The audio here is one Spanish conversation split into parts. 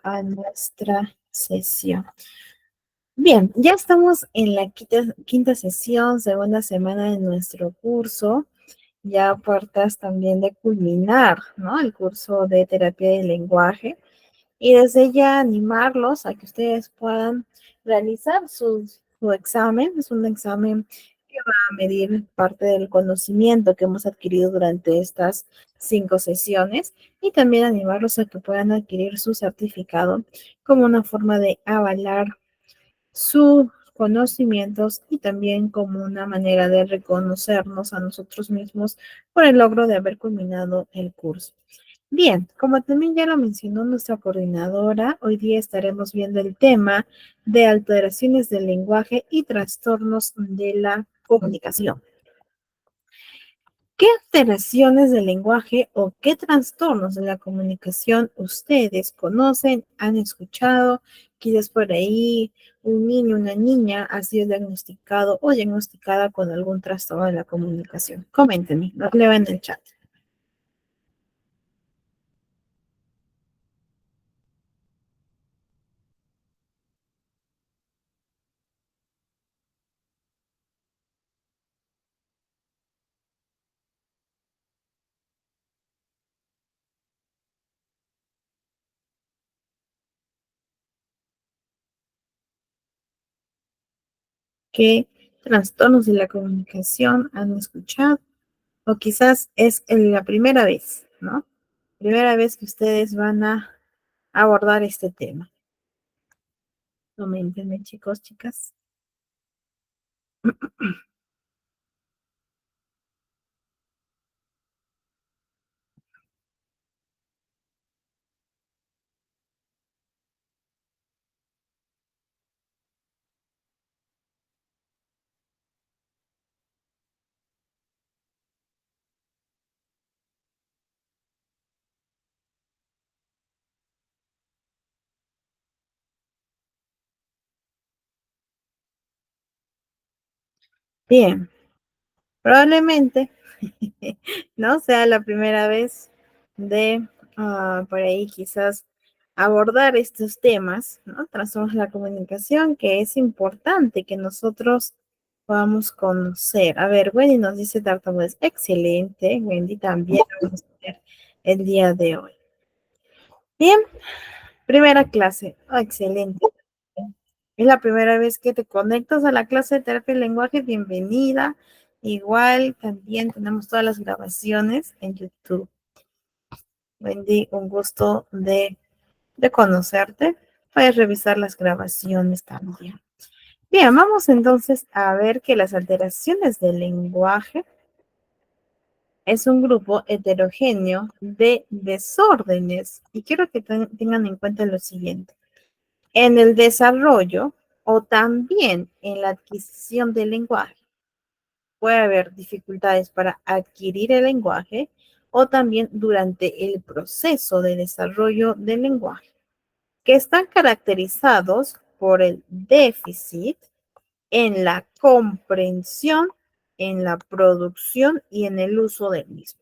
a nuestra sesión. Bien, ya estamos en la quinta sesión, segunda semana de nuestro curso, ya a puertas también de culminar, ¿no? El curso de terapia del lenguaje. Y desde ya animarlos a que ustedes puedan realizar su examen. Es un examen que va a medir parte del conocimiento que hemos adquirido durante estas 5 sesiones y también animarlos a que puedan adquirir su certificado como una forma de avalar sus conocimientos y también como una manera de reconocernos a nosotros mismos por el logro de haber culminado el curso. Bien, como también ya lo mencionó nuestra coordinadora, hoy día estaremos viendo el tema de alteraciones del lenguaje y trastornos de la comunicación. ¿Qué alteraciones del lenguaje o qué trastornos de la comunicación ustedes conocen, han escuchado? Quizás por ahí un niño, una niña ha sido diagnosticado o diagnosticada con algún trastorno de la comunicación. Coméntenme, lo leo en el chat. ¿Qué trastornos de la comunicación han escuchado? O quizás es la primera vez, ¿no? Primera vez que ustedes van a abordar este tema. Coméntenme, chicos, chicas. Bien, probablemente no sea la primera vez de por ahí quizás abordar estos temas, ¿no? Trastornos de la comunicación, que es importante que nosotros podamos conocer. A ver, Wendy nos dice tartamudez. Excelente, Wendy también lo vamos a hacer el día de hoy. Bien, primera clase. Oh, excelente. Es la primera vez que te conectas a la clase de terapia del lenguaje. Bienvenida. Igual también tenemos todas las grabaciones en YouTube. Wendy, un gusto de conocerte. Puedes revisar las grabaciones también. Bien, vamos entonces a ver que las alteraciones del lenguaje es un grupo heterogéneo de desórdenes. Y quiero que tengan en cuenta lo siguiente. En el desarrollo o también en la adquisición del lenguaje puede haber dificultades para adquirir el lenguaje o también durante el proceso de desarrollo del lenguaje, que están caracterizados por el déficit en la comprensión, en la producción y en el uso del mismo.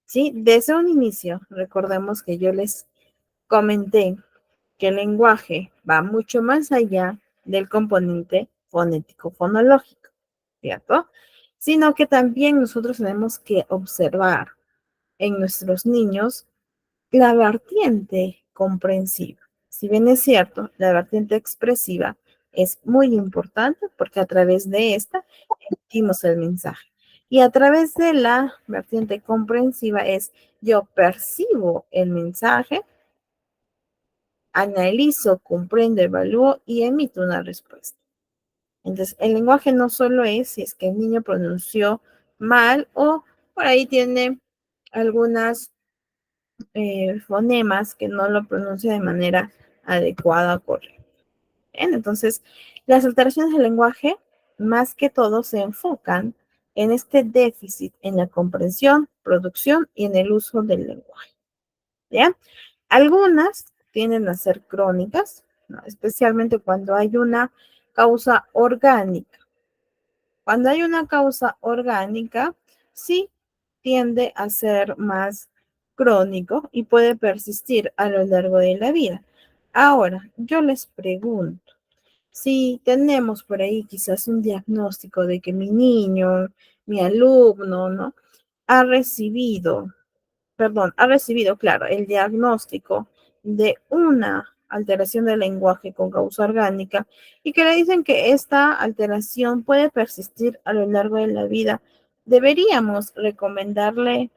¿Sí? Desde un inicio, recordemos que yo les comenté que el lenguaje va mucho más allá del componente fonético-fonológico, ¿cierto? Sino que también nosotros tenemos que observar en nuestros niños la vertiente comprensiva. Si bien es cierto, la vertiente expresiva es muy importante porque a través de esta emitimos el mensaje. Y a través de la vertiente comprensiva es yo percibo el mensaje, analizo, comprendo, evalúo y emito una respuesta. Entonces, el lenguaje no solo es si es que el niño pronunció mal o por ahí tiene algunas fonemas que no lo pronuncia de manera adecuada o correcta. Bien, entonces, las alteraciones del lenguaje, más que todo, se enfocan en este déficit en la comprensión, producción y en el uso del lenguaje. ¿Ya? Algunas tienden a ser crónicas, ¿no? Especialmente cuando hay una causa orgánica. Cuando hay una causa orgánica, sí tiende a ser más crónico y puede persistir a lo largo de la vida. Ahora, yo les pregunto, si tenemos por ahí quizás un diagnóstico de que mi niño, mi alumno, ¿no? Ha recibido, perdón, ha recibido, claro, el diagnóstico de una alteración del lenguaje con causa orgánica y que le dicen que esta alteración puede persistir a lo largo de la vida, ¿deberíamos recomendarle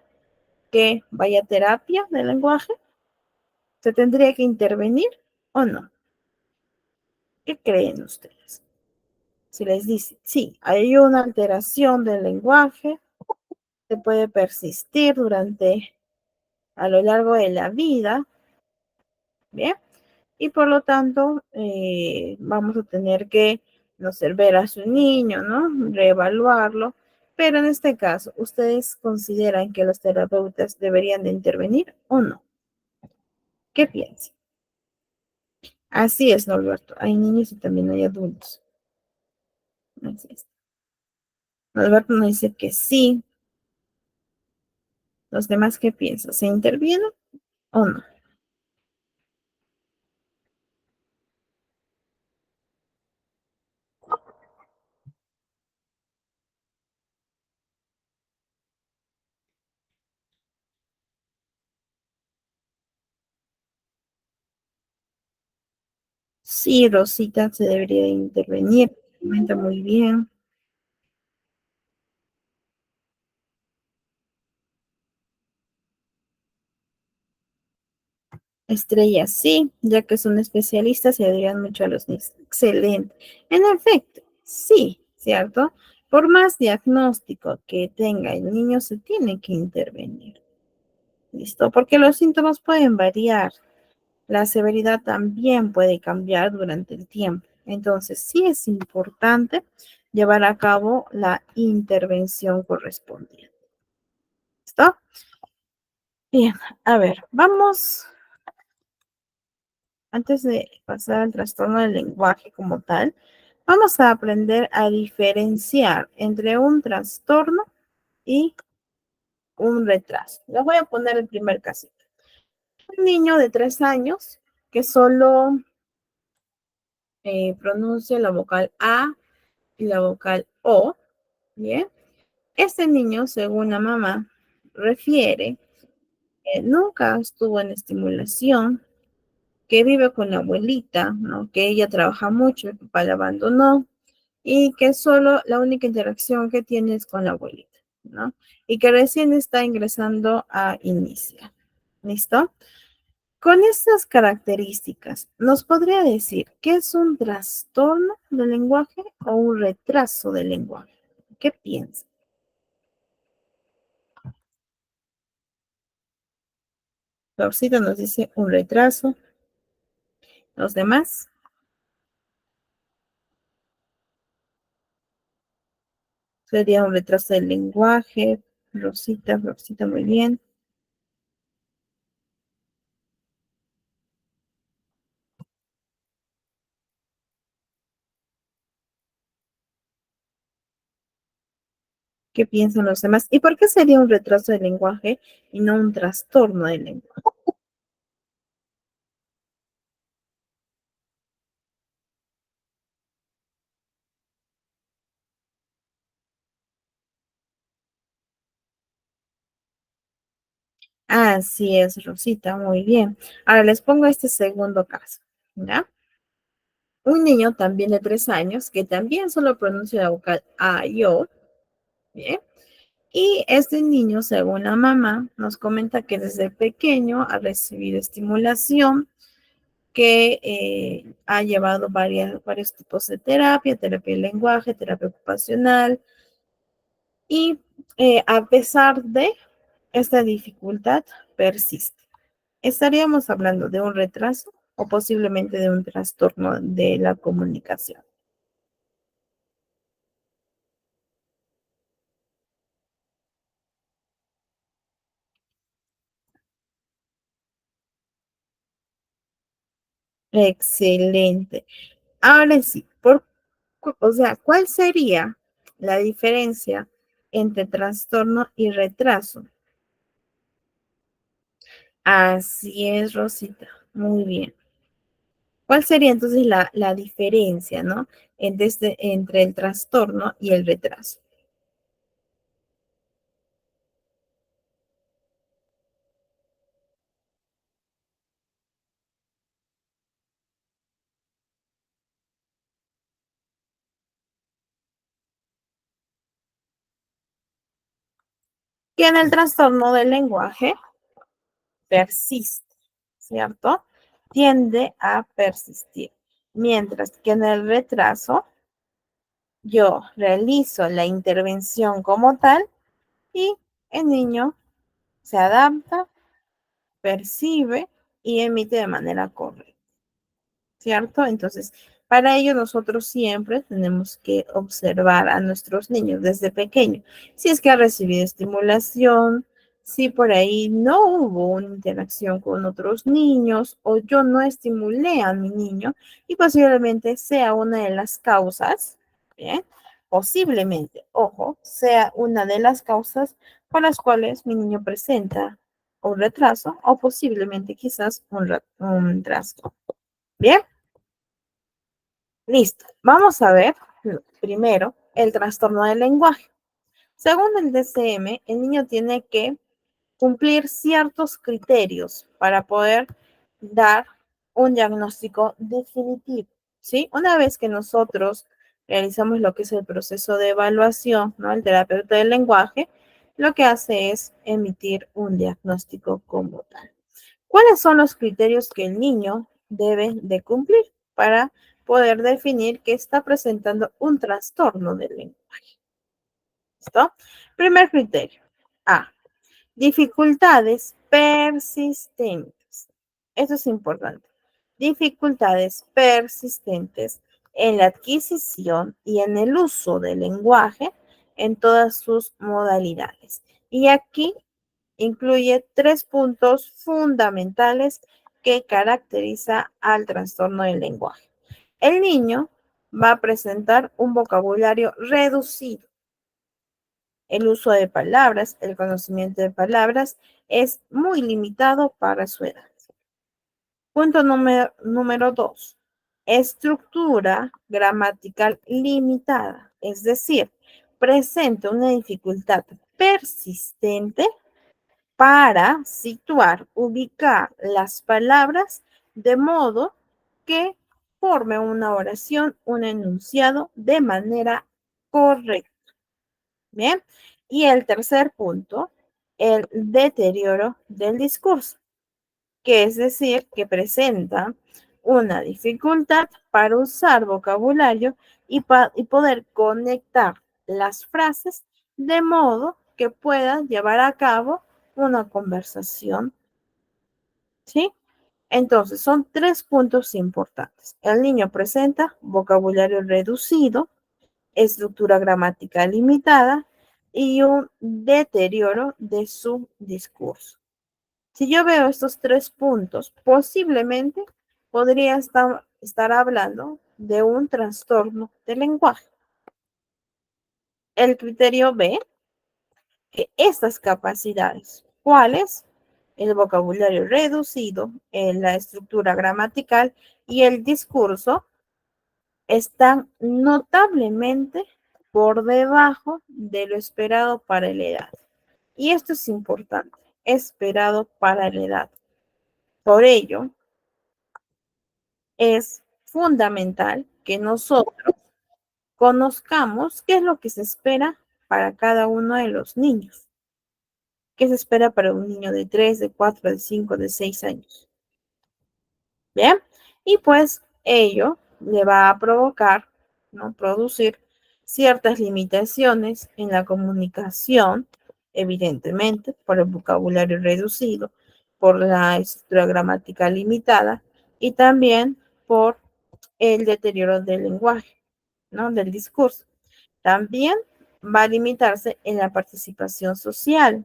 que vaya a terapia de lenguaje? ¿Se tendría que intervenir o no? ¿Qué creen ustedes? Si les dice, sí, hay una alteración del lenguaje que puede persistir durante, a lo largo de la vida, ¿bien? Y por lo tanto, vamos a tener que, no sé, ver a su niño, ¿no? Reevaluarlo. Pero en este caso, ¿ustedes consideran que los terapeutas deberían de intervenir o no? ¿Qué piensan? Así es, Norberto. Hay niños y también hay adultos. Así es. Norberto nos dice que sí. ¿Los demás qué piensan? ¿Se interviene o no? Sí, Rosita, se debería de intervenir. Comenta muy bien. Estrella, sí, ya que son especialistas y ayudan mucho a los niños. Excelente. En efecto, sí, ¿cierto? Por más diagnóstico que tenga el niño, se tiene que intervenir. ¿Listo? Porque los síntomas pueden variar. La severidad también puede cambiar durante el tiempo. Entonces, sí es importante llevar a cabo la intervención correspondiente. ¿Listo? Bien, a ver, vamos, antes de pasar al trastorno del lenguaje como tal, vamos a aprender a diferenciar entre un trastorno y un retraso. Les voy a poner el primer caso. Un niño de 3 años que solo pronuncia la vocal A y la vocal O, ¿bien? Este niño, según la mamá, refiere que nunca estuvo en estimulación, que vive con la abuelita, ¿no? Que ella trabaja mucho, el papá la abandonó y que solo la única interacción que tiene es con la abuelita, ¿no? Y que recién está ingresando a Inicia. ¿Listo? Con estas características, ¿nos podría decir qué es un trastorno del lenguaje o un retraso del lenguaje? ¿Qué piensa? Florcita nos dice un retraso. Los demás sería un retraso del lenguaje. Rosita, Florcita, muy bien. ¿Qué piensan los demás? ¿Y por qué sería un retraso del lenguaje y no un trastorno del lenguaje? Así es, Rosita, muy bien. Ahora les pongo este segundo caso, ¿ya? Un niño también de 3 años que también solo pronuncia la vocal A y O, ¿bien? Y este niño, según la mamá, nos comenta que desde pequeño ha recibido estimulación, que ha llevado varios tipos de terapia, terapia de lenguaje, terapia ocupacional, y a pesar de esta dificultad, persiste. ¿Estaríamos hablando de un retraso o posiblemente de un trastorno de la comunicación? Excelente. Ahora sí, o sea, ¿cuál sería la diferencia entre trastorno y retraso? Así es, Rosita. Muy bien. ¿Cuál sería entonces la diferencia, ¿no? Entre el trastorno y el retraso. Que en el trastorno del lenguaje persiste, ¿cierto? Tiende a persistir. Mientras que en el retraso yo realizo la intervención como tal y el niño se adapta, percibe y emite de manera correcta. ¿Cierto? Entonces, para ello nosotros siempre tenemos que observar a nuestros niños desde pequeño. Si es que ha recibido estimulación, si por ahí no hubo una interacción con otros niños o yo no estimulé a mi niño y posiblemente sea una de las causas, ¿bien? Posiblemente, ojo, sea una de las causas por las cuales mi niño presenta un retraso o posiblemente quizás un trastorno. Bien, listo. Vamos a ver primero el trastorno del lenguaje. Según el DCM, el niño tiene que cumplir ciertos criterios para poder dar un diagnóstico definitivo, ¿sí? Una vez que nosotros realizamos lo que es el proceso de evaluación, ¿no? El terapeuta del lenguaje, lo que hace es emitir un diagnóstico como tal. ¿Cuáles son los criterios que el niño debe de cumplir para poder definir que está presentando un trastorno del lenguaje? ¿Listo? Primer criterio. A. Dificultades persistentes. Eso es importante. Dificultades persistentes en la adquisición y en el uso del lenguaje en todas sus modalidades. Y aquí incluye tres puntos fundamentales que caracteriza al trastorno del lenguaje. El niño va a presentar un vocabulario reducido. El uso de palabras, el conocimiento de palabras es muy limitado para su edad. Punto número dos. Estructura gramatical limitada, es decir, presenta una dificultad persistente para situar, ubicar las palabras de modo que forme una oración, un enunciado de manera correcta. Bien. Y el tercer punto, el deterioro del discurso, que es decir, que presenta una dificultad para usar vocabulario y poder conectar las frases de modo que pueda llevar a cabo una conversación, ¿sí? Entonces, son tres puntos importantes. El niño presenta vocabulario reducido, estructura gramatical limitada y un deterioro de su discurso. Si yo veo estos tres puntos, posiblemente podría estar hablando de un trastorno del lenguaje. El criterio B, que estas capacidades, ¿cuáles? El vocabulario reducido, la estructura gramatical y el discurso están notablemente por debajo de lo esperado para la edad. Y esto es importante, esperado para la edad. Por ello, es fundamental que nosotros conozcamos qué es lo que se espera para cada uno de los niños. ¿Qué se espera para un niño de 3, de 4, de 5, de 6 años? Bien, y pues ello le va a provocar, ¿no? Producir ciertas limitaciones en la comunicación, evidentemente, por el vocabulario reducido, por la estructura gramática limitada y también por el deterioro del lenguaje, ¿no? Del discurso. También va a limitarse en la participación social,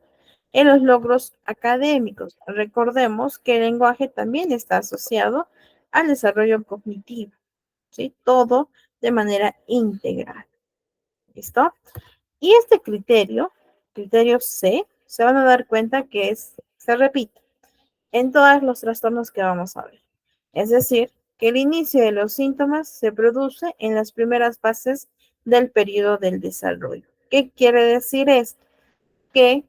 en los logros académicos. Recordemos que el lenguaje también está asociado al desarrollo cognitivo, ¿sí? Todo de manera integral. ¿Listo? Y este criterio C, se van a dar cuenta que se repite en todos los trastornos que vamos a ver. Es decir, que el inicio de los síntomas se produce en las primeras fases del periodo del desarrollo. ¿Qué quiere decir esto? Que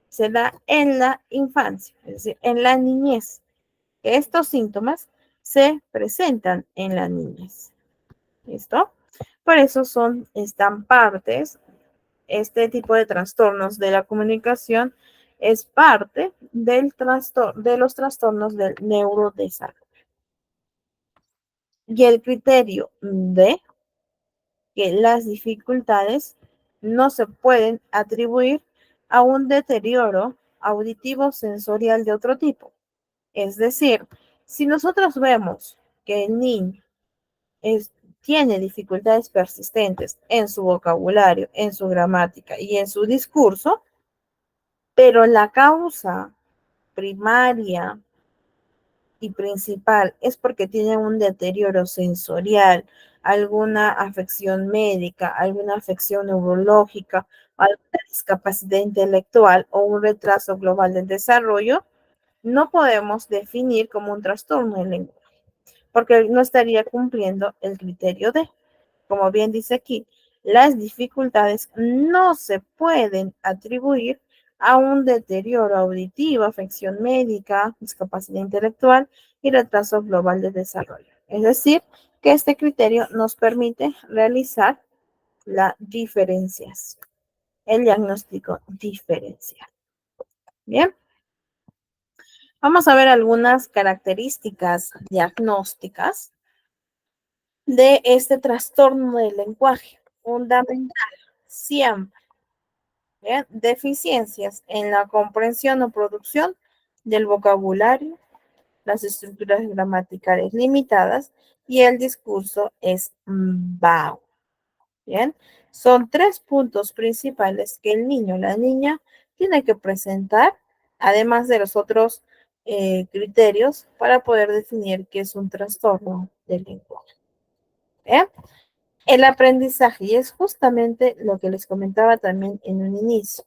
se da en la infancia, es decir, en la niñez. Que estos síntomas se presentan en la niñez. ¿Listo? Por eso están partes, este tipo de trastornos de la comunicación es parte de los trastornos del neurodesarrollo. Y el criterio de que las dificultades no se pueden atribuir a un deterioro auditivo sensorial de otro tipo. Es decir, si nosotros vemos que el niño tiene dificultades persistentes en su vocabulario, en su gramática y en su discurso, pero la causa primaria y principal es porque tiene un deterioro sensorial, alguna afección médica, alguna afección neurológica, alguna discapacidad intelectual o un retraso global del desarrollo, no podemos definir como un trastorno del lenguaje, porque no estaría cumpliendo el criterio de, como bien dice aquí, las dificultades no se pueden atribuir a un deterioro auditivo, afección médica, discapacidad intelectual y retraso global de desarrollo. Es decir, que este criterio nos permite realizar la diferenciación, el diagnóstico diferencial. Bien, vamos a ver algunas características diagnósticas de este trastorno del lenguaje. Fundamental, siempre. Bien, deficiencias en la comprensión o producción del vocabulario, las estructuras gramaticales limitadas y el discurso es vago. Bien, son 3 puntos principales que el niño o la niña tiene que presentar, además de los otros criterios para poder definir qué es un trastorno del lenguaje. Bien, el aprendizaje, y es justamente lo que les comentaba también en un inicio.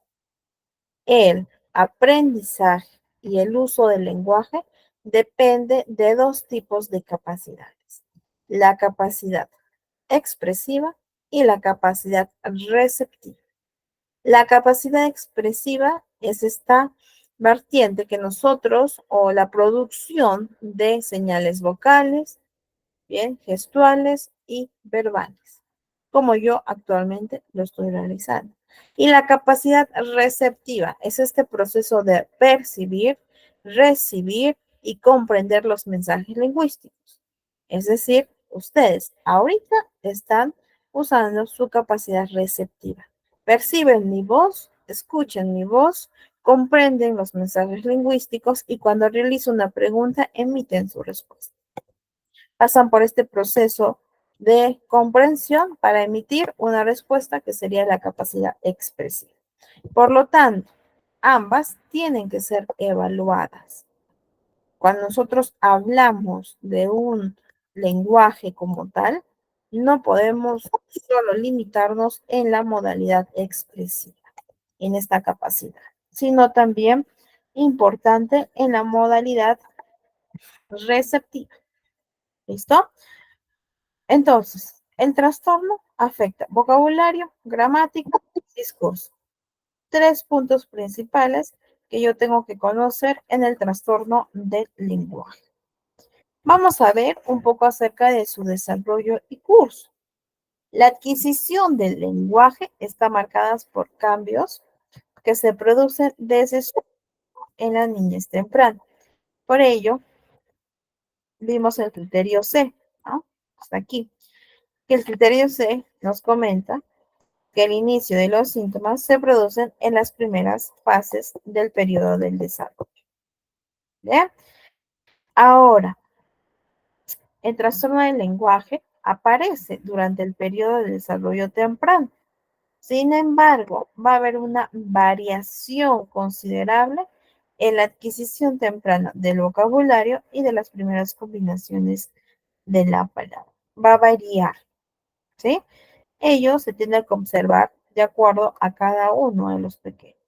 El aprendizaje y el uso del lenguaje depende de 2 tipos de capacidades: la capacidad expresiva y la capacidad receptiva. La capacidad expresiva es esta vertiente que nosotros, o la producción de señales vocales, bien, gestuales y verbales, como yo actualmente lo estoy realizando. Y la capacidad receptiva es este proceso de percibir, recibir y comprender los mensajes lingüísticos. Es decir, ustedes ahorita están usando su capacidad receptiva. Perciben mi voz, escuchan mi voz, comprenden los mensajes lingüísticos y cuando realizo una pregunta emiten su respuesta. Pasan por este proceso de comprensión para emitir una respuesta que sería la capacidad expresiva. Por lo tanto, ambas tienen que ser evaluadas. Cuando nosotros hablamos de un lenguaje como tal, no podemos solo limitarnos en la modalidad expresiva, en esta capacidad, sino también importante en la modalidad receptiva. ¿Listo? Entonces, el trastorno afecta vocabulario, gramática, discurso. 3 puntos principales que yo tengo que conocer en el trastorno del lenguaje. Vamos a ver un poco acerca de su desarrollo y curso. La adquisición del lenguaje está marcada por cambios que se producen desde en la niñez temprana. Por ello, vimos el criterio C, ¿no? Hasta aquí. Que el criterio C nos comenta que el inicio de los síntomas se producen en las primeras fases del periodo del desarrollo. ¿Bien? Ahora, el trastorno del lenguaje aparece durante el periodo de desarrollo temprano. Sin embargo, va a haber una variación considerable en la adquisición temprana del vocabulario y de las primeras combinaciones de la palabra. Va a variar, ¿sí? Ello se tiene que observar de acuerdo a cada uno de los pequeños.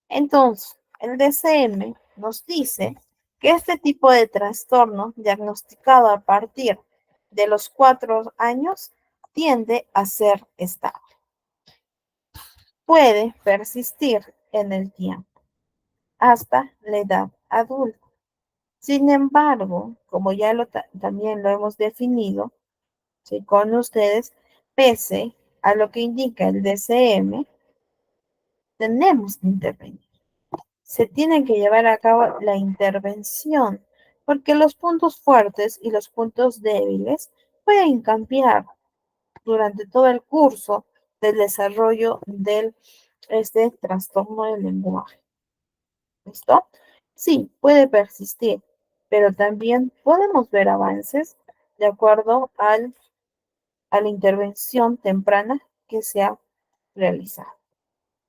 Entonces, el DCM nos dice que este tipo de trastorno, diagnosticado a partir de los 4 años, tiende a ser estable. Puede persistir en el tiempo hasta la edad adulta. Sin embargo, como ya también lo hemos definido, ¿sí? Con ustedes, pese a lo que indica el DCM, tenemos que intervenir. Se tiene que llevar a cabo la intervención, porque los puntos fuertes y los puntos débiles pueden cambiar durante todo el curso del desarrollo de este trastorno del lenguaje. ¿Listo? Sí, puede persistir, pero también podemos ver avances de acuerdo a la intervención temprana que se ha realizado.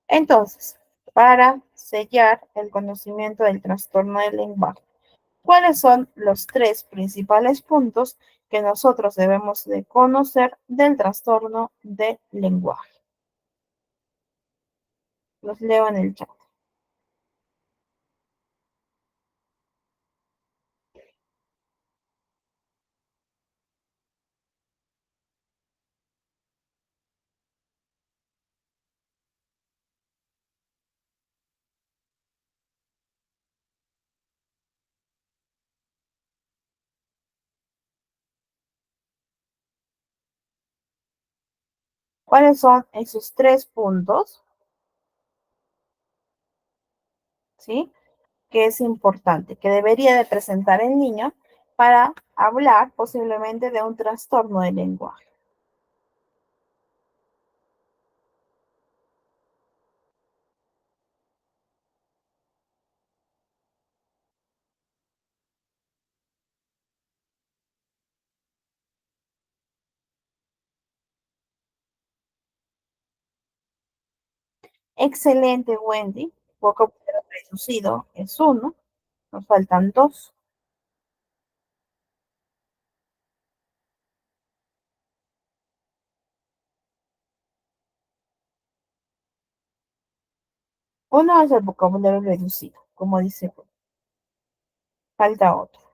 Entonces, para sellar el conocimiento del trastorno del lenguaje, ¿cuáles son los tres principales puntos que nosotros debemos de conocer del trastorno del lenguaje? Los leo en el chat. ¿Cuáles son esos tres puntos? ¿Sí? Que es importante, que debería de presentar el niño para hablar posiblemente de un trastorno del lenguaje. Excelente, Wendy. Poco pero reducido es uno. Nos faltan dos. Uno es el vocabulario reducido, como dice. Falta otro.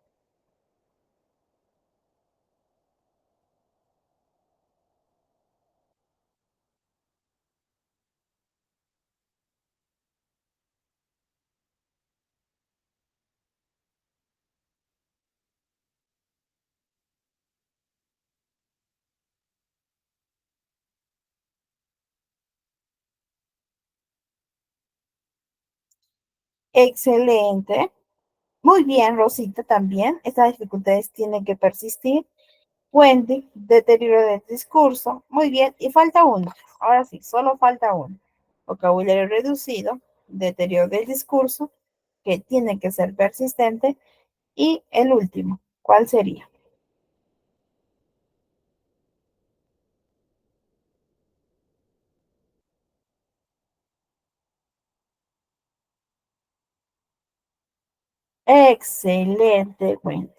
Excelente. Muy bien, Rosita, también. Estas dificultades tienen que persistir. Wendy, deterioro del discurso. Muy bien. Y falta uno. Ahora sí, solo falta uno. Vocabulario reducido, deterioro del discurso, que tiene que ser persistente. Y el último, ¿cuál sería? Excelente, Wendy.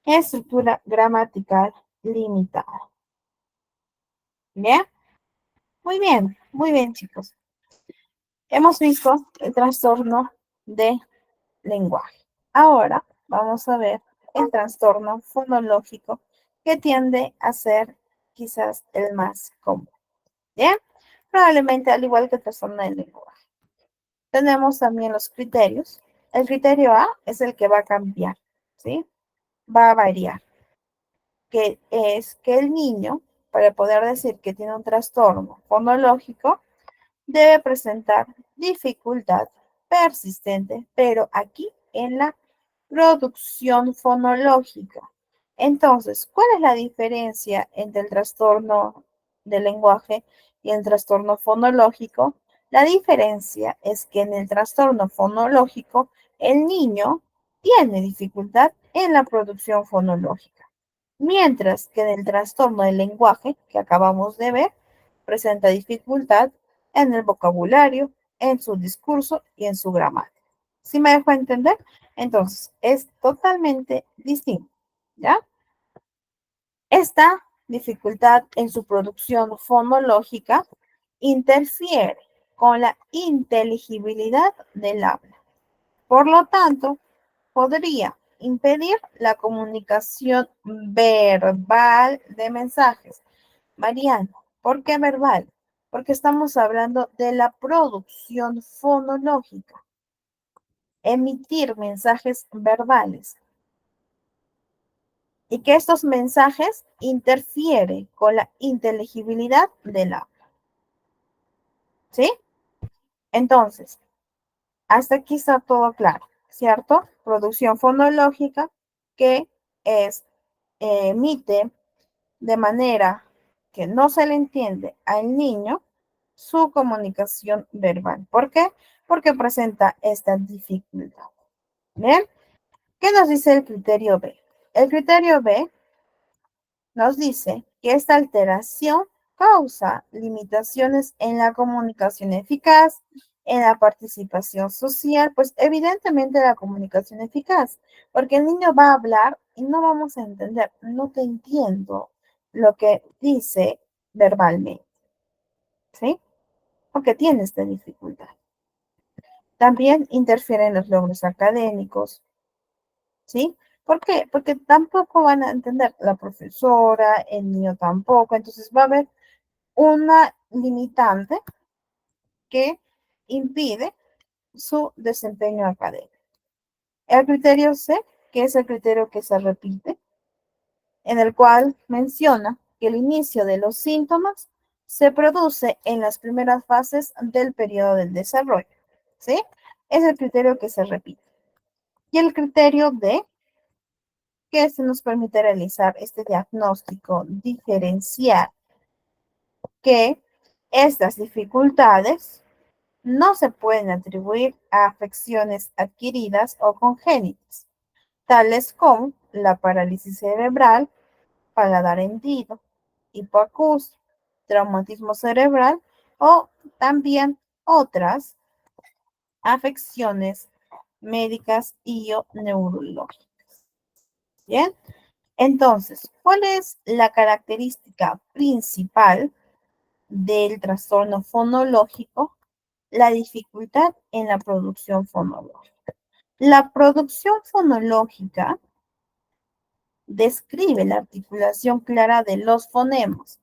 Estructura gramatical limitada. ¿Bien? Muy bien, chicos. Hemos visto el trastorno de lenguaje. Ahora vamos a ver el trastorno fonológico que tiende a ser quizás el más común. ¿Bien? Probablemente al igual que el trastorno del lenguaje. Tenemos también los criterios. El criterio A es el que va a cambiar, ¿sí? Va a variar, que es que el niño, para poder decir que tiene un trastorno fonológico, debe presentar dificultad persistente, pero aquí en la producción fonológica. Entonces, ¿cuál es la diferencia entre el trastorno del lenguaje y el trastorno fonológico? La diferencia es que en el trastorno fonológico el niño tiene dificultad en la producción fonológica, mientras que en el trastorno del lenguaje que acabamos de ver presenta dificultad en el vocabulario, en su discurso y en su gramática. ¿Sí me dejo entender? Entonces, es totalmente distinto, ¿ya? Esta dificultad en su producción fonológica interfiere con la inteligibilidad del habla. Por lo tanto, podría impedir la comunicación verbal de mensajes. Mariana, ¿por qué verbal? Porque estamos hablando de la producción fonológica, emitir mensajes verbales y que estos mensajes interfieren con la inteligibilidad del habla. ¿Sí? Entonces, hasta aquí está todo claro, ¿cierto? Producción fonológica que es, emite de manera que no se le entiende al niño su comunicación verbal. ¿Por qué? Porque presenta esta dificultad. ¿Bien? ¿Qué nos dice el criterio B? El criterio B nos dice que esta alteración causa limitaciones en la comunicación eficaz, en la participación social, pues evidentemente la comunicación eficaz, porque el niño va a hablar y no vamos a entender, no te entiendo lo que dice verbalmente, ¿sí? Porque tiene esta dificultad. También interfieren los logros académicos, ¿sí? ¿Por qué? Porque tampoco van a entender la profesora, el niño tampoco, entonces va a haber una limitante que impide su desempeño académico. El criterio C, que es el criterio que se repite, en el cual menciona que el inicio de los síntomas se produce en las primeras fases del periodo del desarrollo, ¿sí? Es el criterio que se repite. Y el criterio D, que se nos permite realizar este diagnóstico diferencial, que estas dificultades no se pueden atribuir a afecciones adquiridas o congénitas, tales como la parálisis cerebral, paladar hendido, hipoacusia, traumatismo cerebral o también otras afecciones médicas y o neurológicas. Bien, entonces, ¿cuál es la característica principal del trastorno fonológico? La dificultad en la producción fonológica. La producción fonológica describe la articulación clara de los fonemas,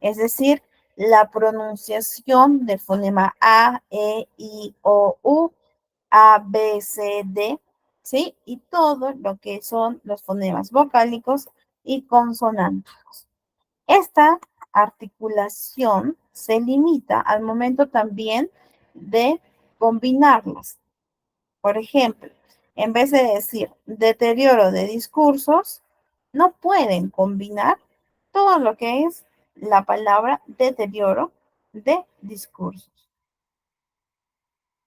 es decir, la pronunciación del fonema A, E, I, O, U, A, B, C, D, ¿sí? Y todo lo que son los fonemas vocálicos y consonánticos. Esta articulación se limita al momento también de combinarlas. Por ejemplo, en vez de decir deterioro de discursos, no pueden combinar todo lo que es la palabra deterioro de discursos.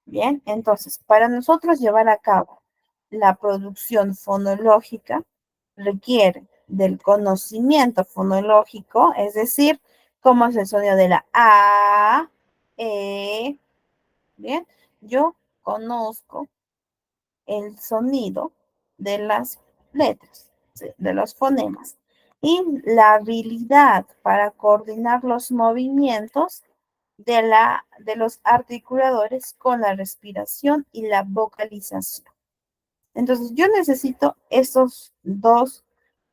Bien, entonces, para nosotros llevar a cabo la producción fonológica requiere del conocimiento fonológico, es decir, cómo es el sonido de la A, E. Bien, yo conozco el sonido de las letras, ¿sí? De los fonemas. Y la habilidad para coordinar los movimientos de los articuladores con la respiración y la vocalización. Entonces, yo necesito estos dos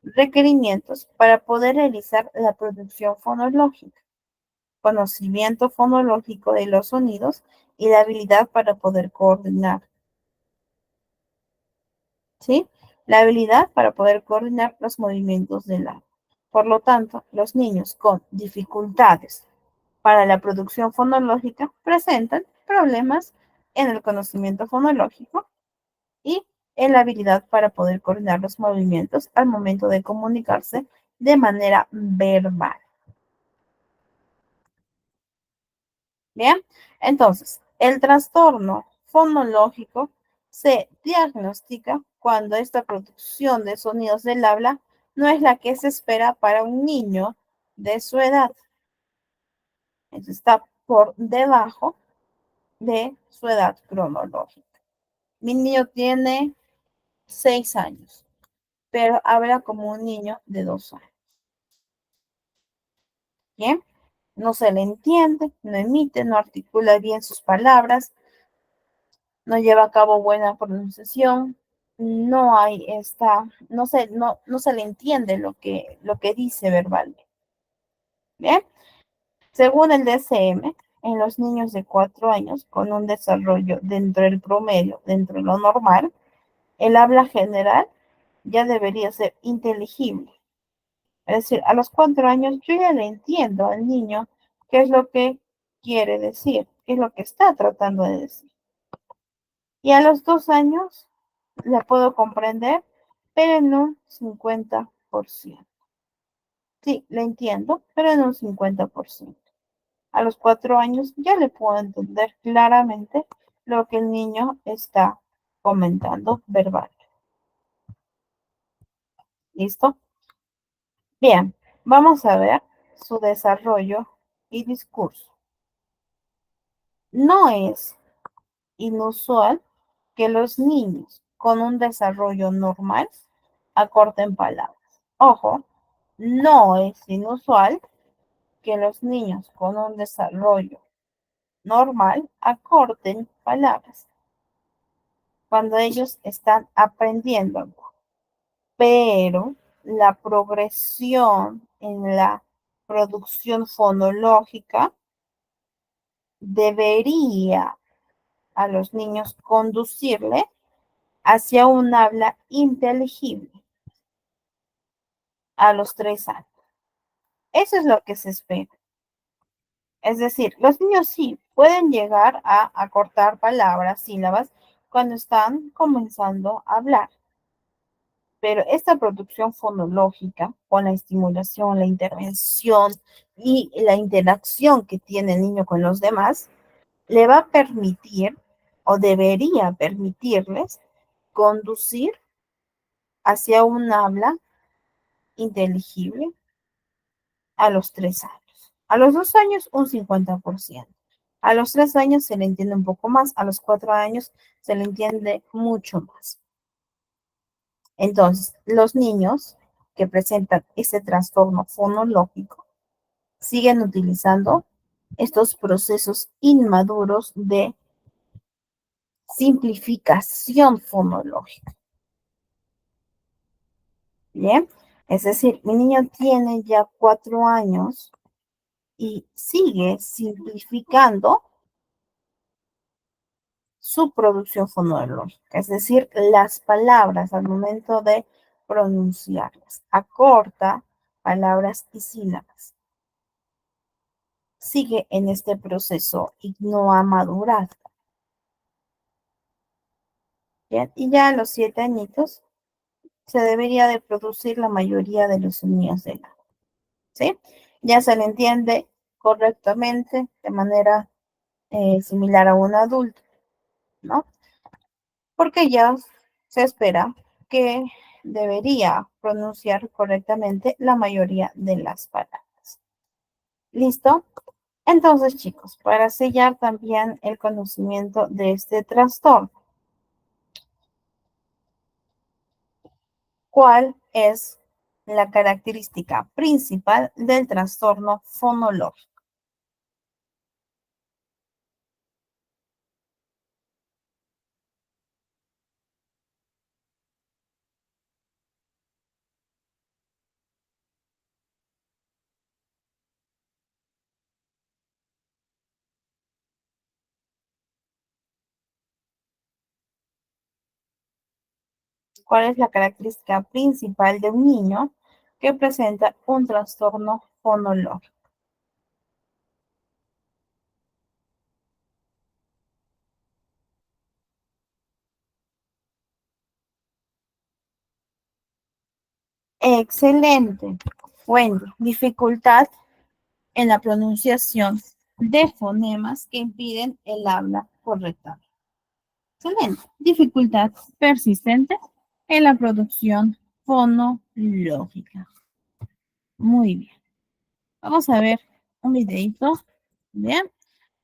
requerimientos para poder realizar la producción fonológica. Conocimiento fonológico de los sonidos y la habilidad para poder coordinar. ¿Sí? La habilidad para poder coordinar los movimientos del habla. Por lo tanto, los niños con dificultades para la producción fonológica presentan problemas en el conocimiento fonológico y en la habilidad para poder coordinar los movimientos al momento de comunicarse de manera verbal. Bien, entonces, el trastorno fonológico se diagnostica cuando esta producción de sonidos del habla no es la que se espera para un niño de su edad. Entonces, está por debajo de su edad cronológica. Mi niño tiene 6 años, pero habla como un niño de 2 años. Bien, no se le entiende, no emite, no articula bien sus palabras, no lleva a cabo buena pronunciación, no hay esta, no se le entiende lo que dice verbalmente. Bien, según el DSM, en los niños de 4 años con un desarrollo dentro del promedio, dentro de lo normal, el habla general ya debería ser inteligible. Es decir, a los 4 años yo ya le entiendo al niño qué es lo que quiere decir, qué es lo que está tratando de decir. Y a los 2 años le puedo comprender, pero en un 50%. Sí, le entiendo, pero en un 50%. A los 4 años ya le puedo entender claramente lo que el niño está comentando verbal. ¿Listo? Bien, vamos a ver su desarrollo y discurso. No es inusual que los niños con un desarrollo normal acorten palabras. Ojo, no es inusual que los niños con un desarrollo normal acorten palabras cuando ellos están aprendiendo, pero la progresión en la producción fonológica debería a los niños conducirle hacia un habla inteligible a los 3 años. Eso es lo que se espera. Es decir, los niños sí pueden llegar a acortar palabras, sílabas, cuando están comenzando a hablar. Pero esta producción fonológica, con la estimulación, la intervención y la interacción que tiene el niño con los demás, le va a permitir o debería permitirles conducir hacia un habla inteligible a los 3 años. A los 2 años, un 50%. A los 3 años se le entiende un poco más, a los 4 años se le entiende mucho más. Entonces, los niños que presentan este trastorno fonológico siguen utilizando estos procesos inmaduros de simplificación fonológica. Bien, es decir, mi niño tiene ya 4 años y sigue simplificando su producción fonológica, es decir, las palabras al momento de pronunciarlas, acorta palabras y sílabas. Sigue en este proceso y no ha madurado. Bien, y ya a los 7 añitos se debería de producir la mayoría de los sonidos de la, ¿sí? Ya se le entiende correctamente de manera similar a un adulto, ¿no? Porque ya se espera que debería pronunciar correctamente la mayoría de las palabras. ¿Listo? Entonces, chicos, para sellar también el conocimiento de este trastorno, ¿cuál es la característica principal del trastorno fonológico? ¿Cuál es la característica principal de un niño que presenta un trastorno fonológico? Excelente. Wendy, dificultad en la pronunciación de fonemas que impiden el habla correcta. Excelente. Dificultad persistente en la producción fonológica. Muy bien. Vamos a ver un videito. Bien.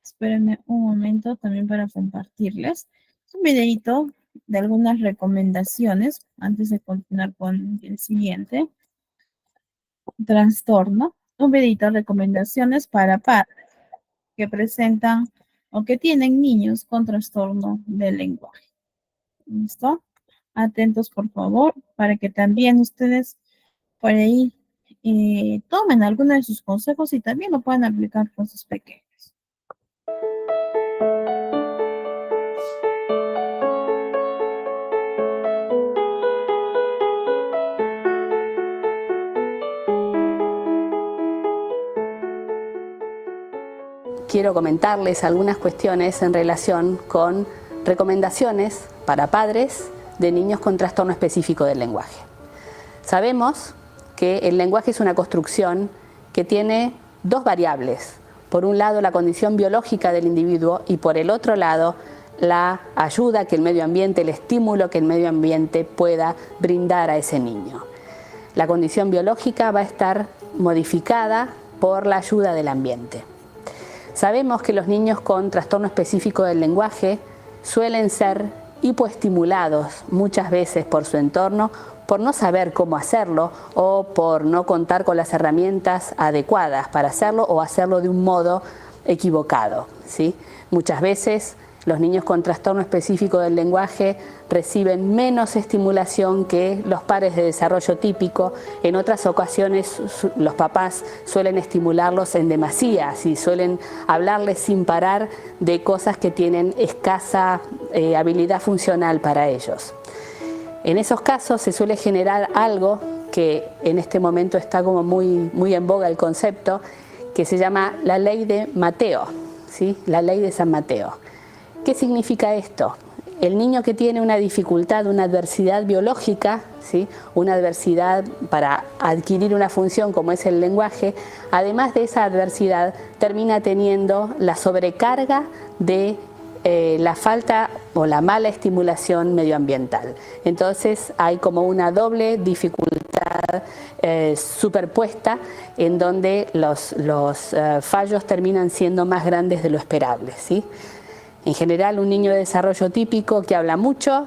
Espérenme un momento también para compartirles. Es un videito de algunas recomendaciones antes de continuar con el siguiente trastorno. Un videito de recomendaciones para padres que presentan o que tienen niños con trastorno del lenguaje. ¿Listo? atentos por favor, para que también ustedes por ahí tomen algunos de sus consejos y también lo puedan aplicar con sus pequeños. Quiero comentarles algunas cuestiones en relación con recomendaciones para padres de niños con trastorno específico del lenguaje. Sabemos que el lenguaje es una construcción que tiene dos variables. Por un lado, la condición biológica del individuo y por el otro lado, la ayuda que el medio ambiente, el estímulo que el medio ambiente pueda brindar a ese niño. La condición biológica va a estar modificada por la ayuda del ambiente. Sabemos que los niños con trastorno específico del lenguaje suelen ser hipoestimulados muchas veces por su entorno, por no saber cómo hacerlo o por no contar con las herramientas adecuadas para hacerlo o hacerlo de un modo equivocado, ¿sí? Muchas veces los niños con trastorno específico del lenguaje reciben menos estimulación que los pares de desarrollo típico. En otras ocasiones los papás suelen estimularlos en demasía, y suelen hablarles sin parar de cosas que tienen escasa habilidad funcional para ellos. En esos casos se suele generar algo que en este momento está como muy en boga el concepto, que se llama la ley de Mateo, ¿sí? La ley de San Mateo. ¿Qué significa esto? El niño que tiene una dificultad, una adversidad biológica, ¿sí? Una adversidad para adquirir una función como es el lenguaje, además de esa adversidad termina teniendo la sobrecarga de la falta o la mala estimulación medioambiental. Entonces hay como una doble dificultad superpuesta en donde los fallos terminan siendo más grandes de lo esperable, ¿sí? En general, un niño de desarrollo típico que habla mucho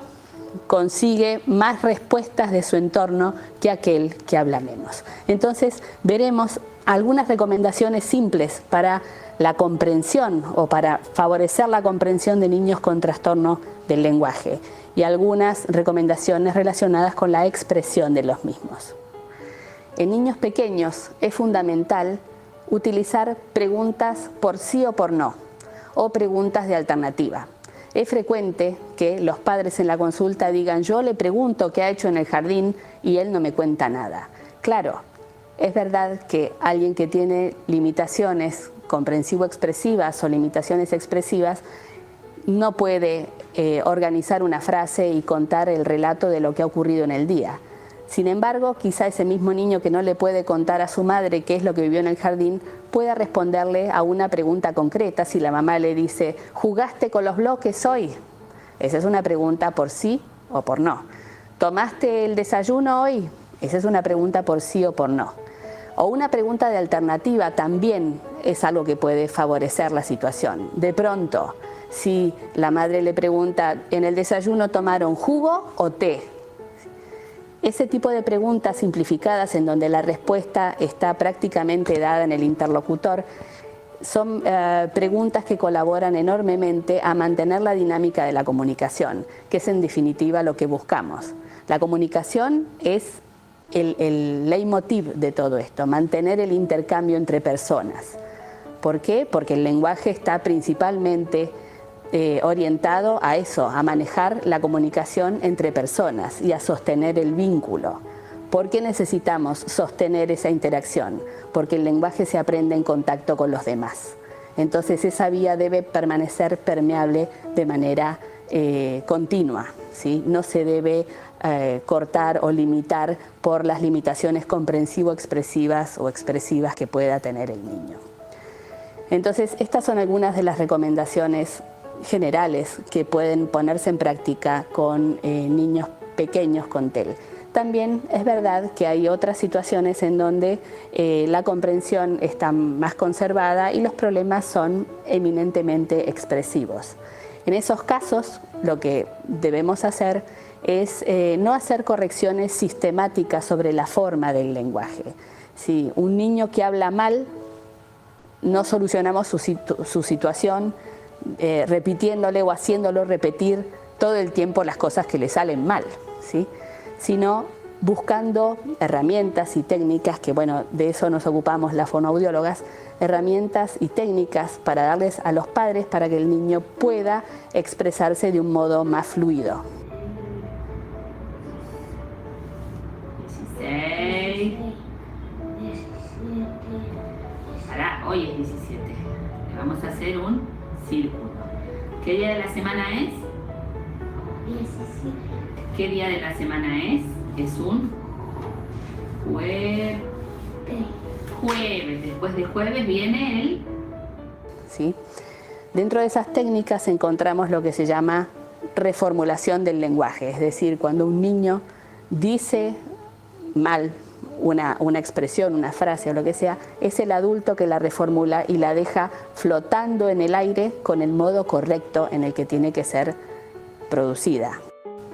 consigue más respuestas de su entorno que aquel que habla menos. Entonces, veremos algunas recomendaciones simples para la comprensión o para favorecer la comprensión de niños con trastorno del lenguaje y algunas recomendaciones relacionadas con la expresión de los mismos. En niños pequeños es fundamental utilizar preguntas por sí o por no, o preguntas de alternativa. Es frecuente que los padres en la consulta digan: yo le pregunto qué ha hecho en el jardín y él no me cuenta nada. Claro, es verdad que alguien que tiene limitaciones comprensivo-expresivas o limitaciones expresivas no puede organizar una frase y contar el relato de lo que ha ocurrido en el día. Sin embargo, quizá ese mismo niño que no le puede contar a su madre qué es lo que vivió en el jardín pueda responderle a una pregunta concreta. Si la mamá le dice: ¿jugaste con los bloques hoy? Esa es una pregunta por sí o por no. ¿Tomaste el desayuno hoy? Esa es una pregunta por sí o por no. O una pregunta de alternativa también es algo que puede favorecer la situación. De pronto, si la madre le pregunta: ¿en el desayuno tomaron jugo o té? Ese tipo de preguntas simplificadas en donde la respuesta está prácticamente dada en el interlocutor son preguntas que colaboran enormemente a mantener la dinámica de la comunicación, que es en definitiva lo que buscamos. La comunicación es el leitmotiv de todo esto, mantener el intercambio entre personas. ¿Por qué? Porque el lenguaje está principalmente orientado a eso, a manejar la comunicación entre personas y a sostener el vínculo. ¿Por qué necesitamos sostener esa interacción? Porque el lenguaje se aprende en contacto con los demás. Entonces esa vía debe permanecer permeable de manera continua, ¿sí? No se debe cortar o limitar por las limitaciones comprensivo-expresivas o expresivas que pueda tener el niño. Entonces, estas son algunas de las recomendaciones generales que pueden ponerse en práctica con niños pequeños con TEL. También es verdad que hay otras situaciones en donde la comprensión está más conservada y los problemas son eminentemente expresivos. En esos casos, lo que debemos hacer es no hacer correcciones sistemáticas sobre la forma del lenguaje. Si un niño que habla mal, no solucionamos su situación repitiéndole o haciéndolo repetir todo el tiempo las cosas que le salen mal. ¿sí? Sino buscando herramientas y técnicas, que bueno, de eso nos ocupamos las fonoaudiólogas, herramientas y técnicas para darles a los padres para que el niño pueda expresarse de un modo más fluido. 16. Ahora, hoy es 17. Le vamos a hacer un círculo. ¿Qué día de la semana es? 17. ¿Qué día de la semana es? Es un jueves. Después de jueves viene el... ¿Sí? Dentro de esas técnicas encontramos lo que se llama reformulación del lenguaje, es decir, cuando un niño dice mal una expresión, una frase o lo que sea, es el adulto que la reformula y la deja flotando en el aire con el modo correcto en el que tiene que ser producida.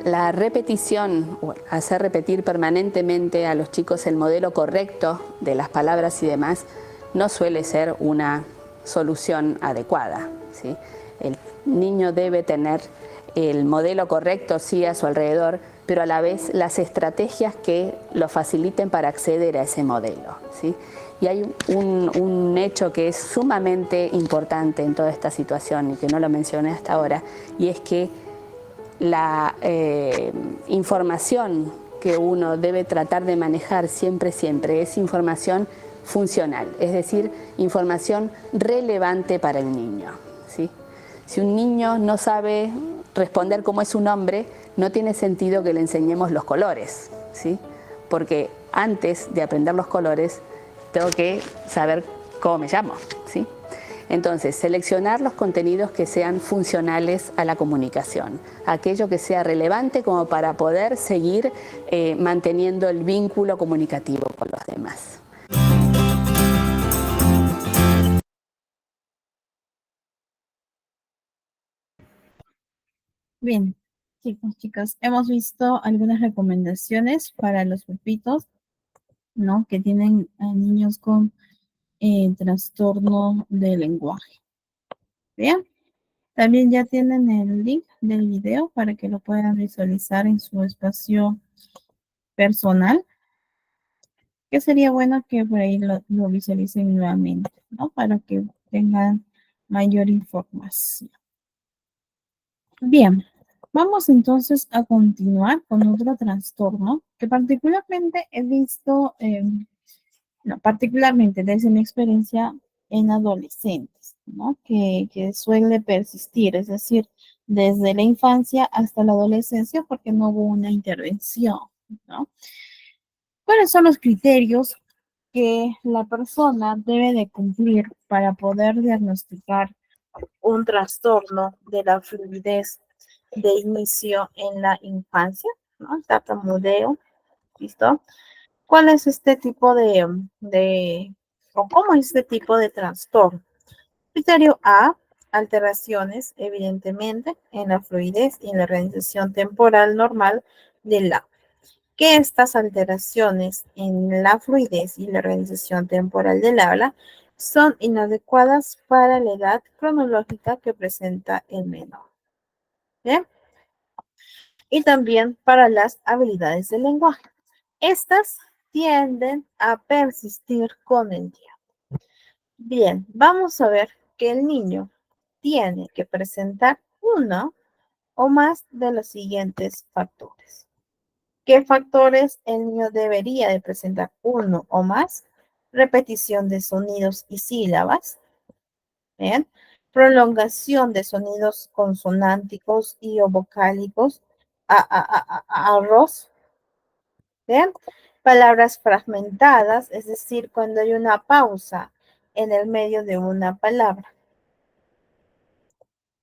La repetición, o hacer repetir permanentemente a los chicos el modelo correcto de las palabras y demás, no suele ser una solución adecuada, ¿sí? El niño debe tener el modelo correcto, sí, a su alrededor, pero a la vez las estrategias que lo faciliten para acceder a ese modelo, ¿sí? Y hay un hecho que es sumamente importante en toda esta situación y que no lo mencioné hasta ahora, y es que la información que uno debe tratar de manejar siempre es información funcional, es decir, información relevante para el niño, ¿sí? Si un niño no sabe responder cómo es su nombre, no tiene sentido que le enseñemos los colores, ¿sí? Porque antes de aprender los colores, tengo que saber cómo me llamo, ¿sí? Entonces, seleccionar los contenidos que sean funcionales a la comunicación, aquello que sea relevante como para poder seguir manteniendo el vínculo comunicativo con los demás. Bien, chicos, chicas, hemos visto algunas recomendaciones para los pepitos, ¿no? Que tienen a niños con trastorno de lenguaje. Bien, también ya tienen el link del video para que lo puedan visualizar en su espacio personal, que sería bueno que por ahí lo visualicen nuevamente, ¿no? Para que tengan mayor información. Bien, vamos entonces a continuar con otro trastorno que particularmente he visto, no, particularmente desde mi experiencia en adolescentes, ¿no? Que suele persistir, es decir, desde la infancia hasta la adolescencia porque no hubo una intervención, ¿no? ¿Cuáles son los criterios que la persona debe de cumplir para poder diagnosticar un trastorno de la fluidez de inicio en la infancia, ¿no? Tartamudeo, ¿listo? ¿Cuál es este tipo o cómo es este tipo de trastorno? Criterio A, alteraciones, evidentemente, en la fluidez y en la organización temporal normal del habla. Que estas alteraciones en la fluidez y la organización temporal del habla son inadecuadas para la edad cronológica que presenta el menor. ¿Bien? Y también para las habilidades del lenguaje. Estas tienden a persistir con el tiempo. Bien, vamos a ver que el niño tiene que presentar uno o más de los siguientes factores. ¿Qué factores el niño debería de presentar uno o más? Repetición de sonidos y sílabas. Bien. Prolongación de sonidos consonánticos y o vocálicos. Arroz. Bien. Palabras fragmentadas, es decir, cuando hay una pausa en el medio de una palabra.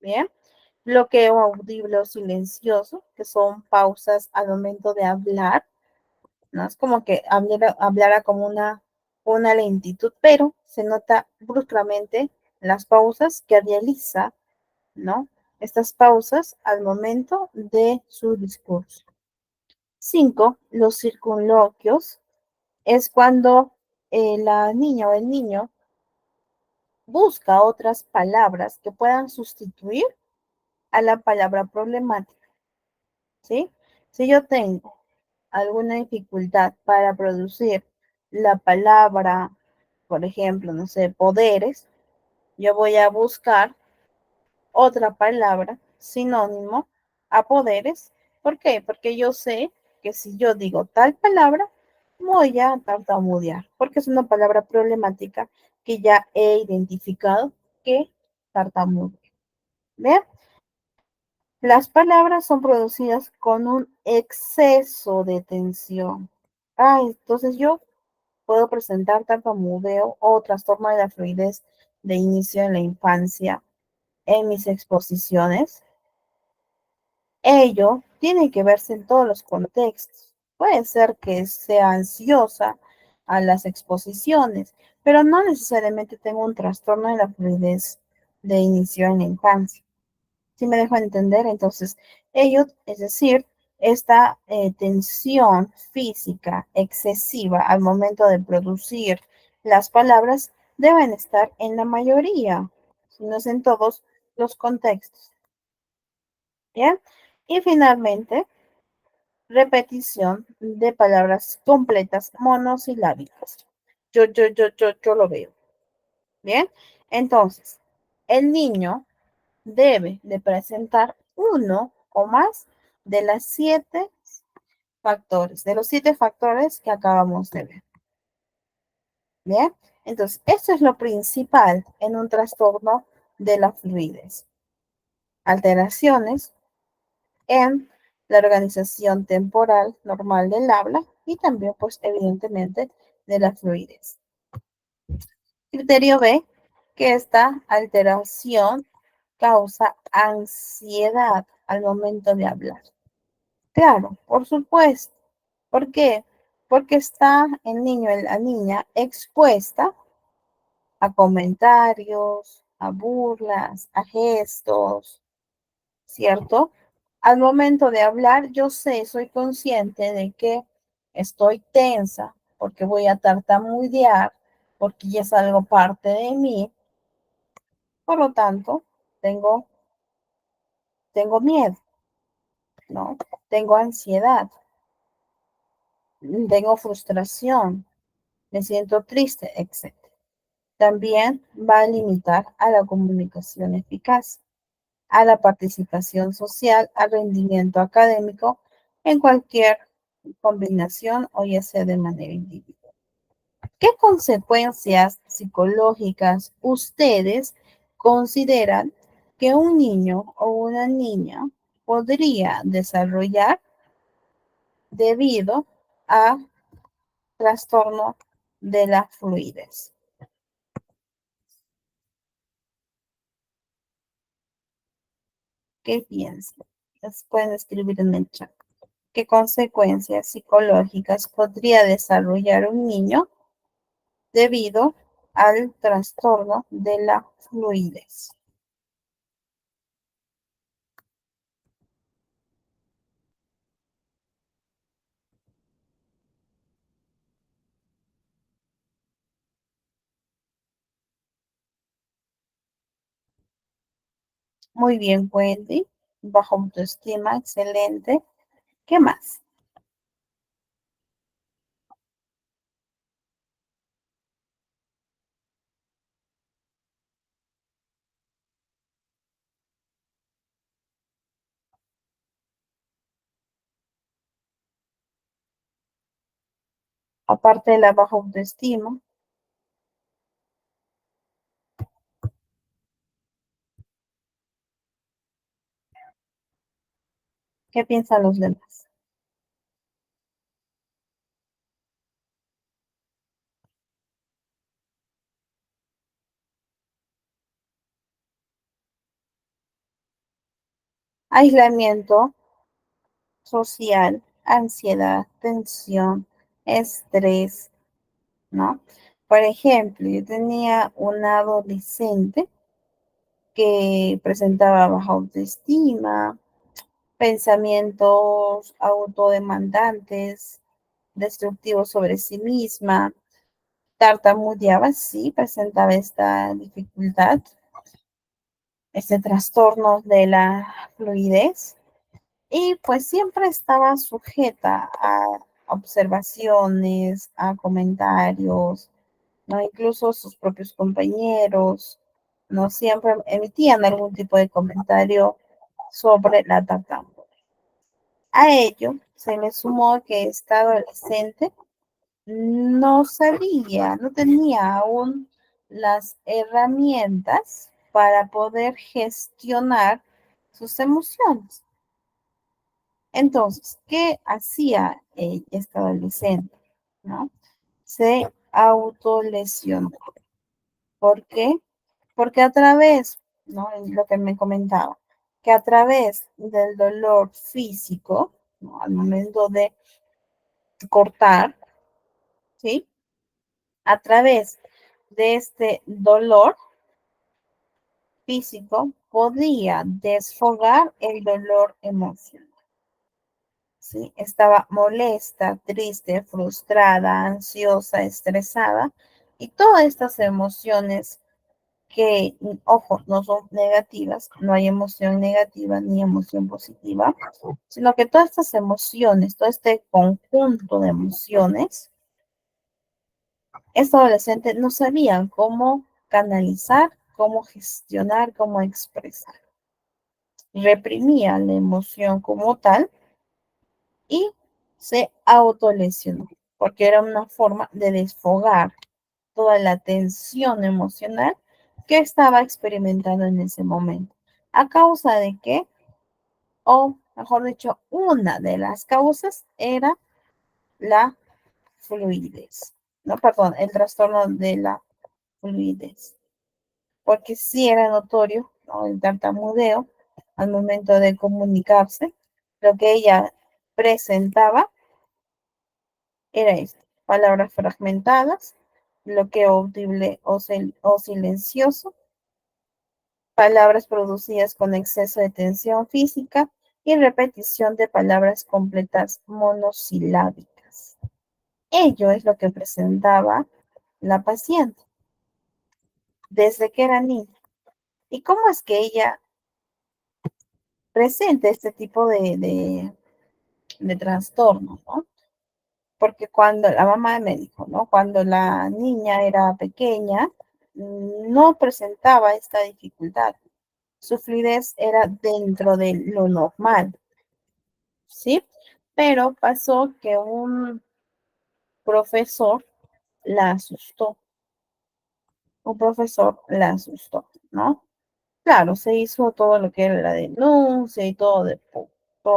Bien. Bloqueo audible o silencioso, que son pausas al momento de hablar, ¿no? Es como que hablara como una lentitud, pero se nota bruscamente las pausas que realiza, ¿no? Estas pausas al momento de su discurso. 5. Los circunloquios es cuando la niña o el niño busca otras palabras que puedan sustituir a la palabra problemática, ¿sí? Si yo tengo alguna dificultad para producir la palabra, por ejemplo, no sé, poderes, yo voy a buscar otra palabra sinónimo a poderes. ¿Por qué? Porque yo sé que si yo digo tal palabra, voy a tartamudear, porque es una palabra problemática que ya he identificado que tartamudeo. ¿Bien? Las palabras son producidas con un exceso de tensión. Entonces yo puedo presentar tartamudeo o trastorno de la fluidez de inicio en la infancia en mis exposiciones. Ello tiene que verse en todos los contextos. Puede ser que sea ansiosa a las exposiciones, pero no necesariamente tengo un trastorno de la fluidez de inicio en la infancia. Si me dejo entender, entonces ello, es decir, esta tensión física excesiva al momento de producir las palabras deben estar en la mayoría, si no es en todos los contextos. ¿Bien? Y finalmente, repetición de palabras completas monosilábicas. Yo lo veo. Bien, entonces, el niño debe de presentar uno o más de las de los 7 factores que acabamos de ver. Bien, entonces, esto es lo principal en un trastorno de la fluidez. Alteraciones en la organización temporal normal del habla y también, pues, evidentemente, de la fluidez. Criterio B, que esta alteración causa ansiedad al momento de hablar. Claro, por supuesto. ¿Por qué? Porque está el niño y la niña expuesta a comentarios, a burlas, a gestos, ¿cierto? Al momento de hablar, yo sé, soy consciente de que estoy tensa porque voy a tartamudear, porque ya es algo parte de mí. Por lo tanto, tengo, tengo miedo, ¿no? Tengo ansiedad, tengo frustración, me siento triste, etc. También va a limitar a la comunicación eficaz, a la participación social, al rendimiento académico en cualquier combinación o ya sea de manera individual. ¿Qué consecuencias psicológicas ustedes consideran que un niño o una niña podría desarrollar debido a trastorno de la fluidez? ¿Qué piensan? Las pueden escribir en el chat. ¿Qué consecuencias psicológicas podría desarrollar un niño debido al trastorno de la fluidez? Muy bien, Wendy. Bajo autoestima, excelente. ¿Qué más? Aparte de la baja autoestima, ¿qué piensan los demás? Aislamiento social, ansiedad, tensión, estrés, ¿no? Por ejemplo, yo tenía una adolescente que presentaba baja autoestima, pensamientos autodemandantes, destructivos sobre sí misma, tartamudeaba, sí, presentaba esta dificultad, este trastorno de la fluidez. y pues siempre estaba sujeta a observaciones, a comentarios, ¿no? Incluso sus propios compañeros, ¿no? Siempre emitían algún tipo de comentario sobre la tartamudez. A ello se le sumó que esta adolescente no sabía, no tenía aún las herramientas para poder gestionar sus emociones. Entonces, ¿qué hacía esta adolescente? ¿No? Se autolesionó. ¿Por qué? Porque a través, ¿no? Lo que me comentaba, que a través del dolor físico, ¿no? Al momento de cortar, ¿sí? A través de este dolor físico podía desfogar el dolor emocional. ¿Sí? Estaba molesta, triste, frustrada, ansiosa, estresada y todas estas emociones que, ojo, no son negativas, no hay emoción negativa ni emoción positiva, sino que todas estas emociones, todo este conjunto de emociones, esta adolescente no sabía cómo canalizar, cómo gestionar, cómo expresar. Reprimía la emoción como tal y se autolesionó, porque era una forma de desfogar toda la tensión emocional que estaba experimentando en ese momento. ¿A causa de qué? O, mejor dicho, una de las causas era la fluidez. No, perdón, el trastorno de la fluidez. Porque sí era notorio, ¿no? El tartamudeo al momento de comunicarse, lo que ella presentaba era esto, palabras fragmentadas, bloqueo audible o silencioso, palabras producidas con exceso de tensión física y repetición de palabras completas monosilábicas. Ello es lo que presentaba la paciente desde que era niña. ¿Y cómo es que ella presenta este tipo de trastorno, ¿no? Porque cuando la mamá me dijo, ¿no? Cuando la niña era pequeña, no presentaba esta dificultad. Su fluidez era dentro de lo normal, ¿sí? Pero pasó que un profesor la asustó, un profesor la asustó, ¿no? Claro, se hizo todo lo que era la denuncia y todo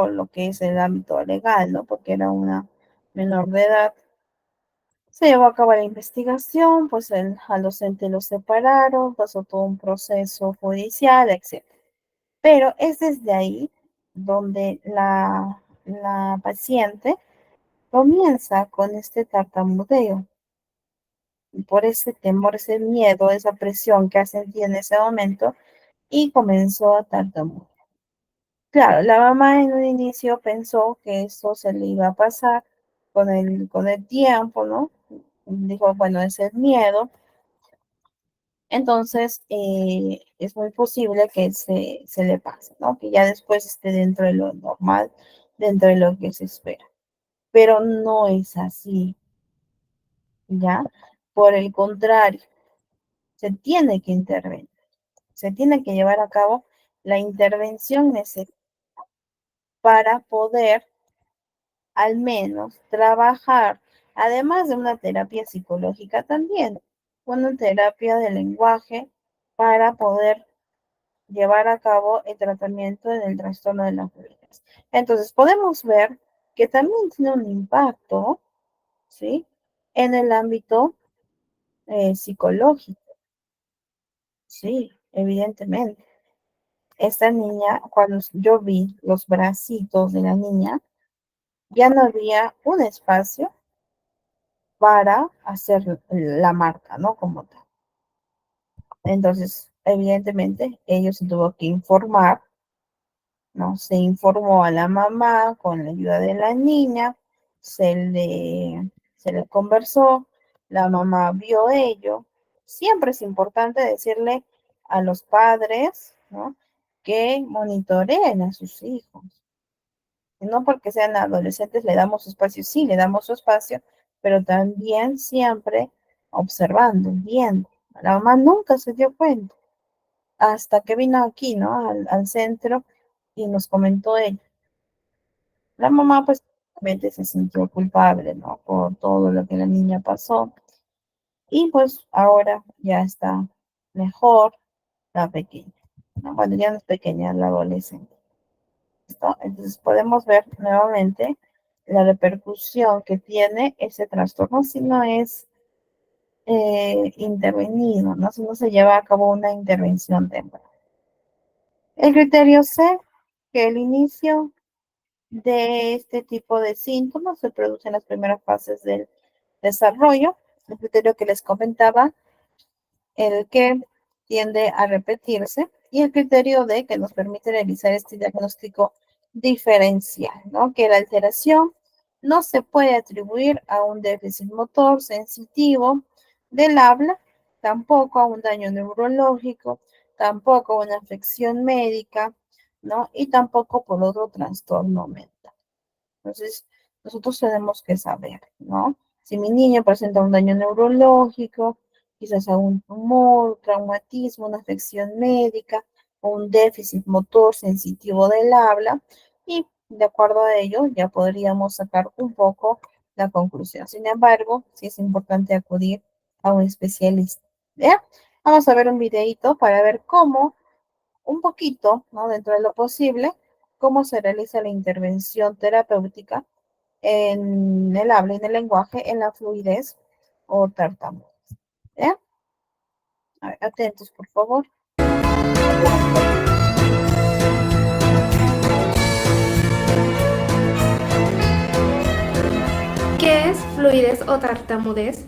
lo que es el ámbito legal, ¿no? Porque era una menor de edad. Se llevó a cabo la investigación, pues al docente lo separaron, pasó todo un proceso judicial, etc. Pero es desde ahí donde la paciente comienza con este tartamudeo, por ese temor, ese miedo, esa presión que sentía en ese momento y comenzó a tartamudear. Claro, la mamá en un inicio pensó que esto se le iba a pasar con el tiempo, ¿no? Dijo, bueno, es el miedo. Entonces, es muy posible que se le pase, ¿no? Que ya después esté dentro de lo normal, dentro de lo que se espera. Pero no es así, ¿ya? Por el contrario, se tiene que intervenir, se tiene que llevar a cabo la intervención necesaria para poder al menos trabajar, además de una terapia psicológica también, una terapia de lenguaje para poder llevar a cabo el tratamiento en el trastorno de la fluidez. Entonces, podemos ver que también tiene un impacto, ¿sí? En el ámbito psicológico, sí, evidentemente. Esta niña, cuando yo vi los bracitos de la niña, ya no había un espacio para hacer la marca, ¿no? Como tal. Entonces, evidentemente, ellos se tuvo que informar, ¿no? Se informó a la mamá con la ayuda de la niña, se le conversó, la mamá vio ello. Siempre es importante decirle a los padres, ¿no? Que monitoreen a sus hijos, No porque sean adolescentes le damos su espacio, sí, le damos su espacio, pero también siempre observando, viendo. La mamá nunca se dio cuenta hasta que vino aquí, ¿no? Al centro y nos comentó ella. La mamá pues obviamente se sintió culpable, ¿no? Por todo lo que la niña pasó. Y pues ahora ya está mejor la pequeña, ¿no? Bueno, ya no es pequeña, la adolescente. ¿Listo? Entonces podemos ver nuevamente la repercusión que tiene ese trastorno si no es intervenido, ¿no? Si no se lleva a cabo una intervención temprana. El criterio C, que el inicio de este tipo de síntomas se produce en las primeras fases del desarrollo. El criterio que les comentaba, el que tiende a repetirse, y el criterio D, que nos permite realizar este diagnóstico diferencial, ¿no? Que la alteración no se puede atribuir a un déficit motor sensitivo del habla, tampoco a un daño neurológico, tampoco a una afección médica, ¿no? Y tampoco por otro trastorno mental. Entonces, nosotros tenemos que saber, ¿no? Si mi niño presenta un daño neurológico, quizás algún tumor, traumatismo, una afección médica o un déficit motor sensitivo del habla, y de acuerdo a ello ya podríamos sacar un poco la conclusión. Sin embargo, sí es importante acudir a un especialista. ¿Ya? Vamos a ver un videito para ver cómo, un poquito, ¿no? Dentro de lo posible, cómo se realiza la intervención terapéutica en el habla y en el lenguaje, en la fluidez o tartamudez. ¿Ya? A ver, atentos, por favor. ¿Qué es fluidez o tartamudez?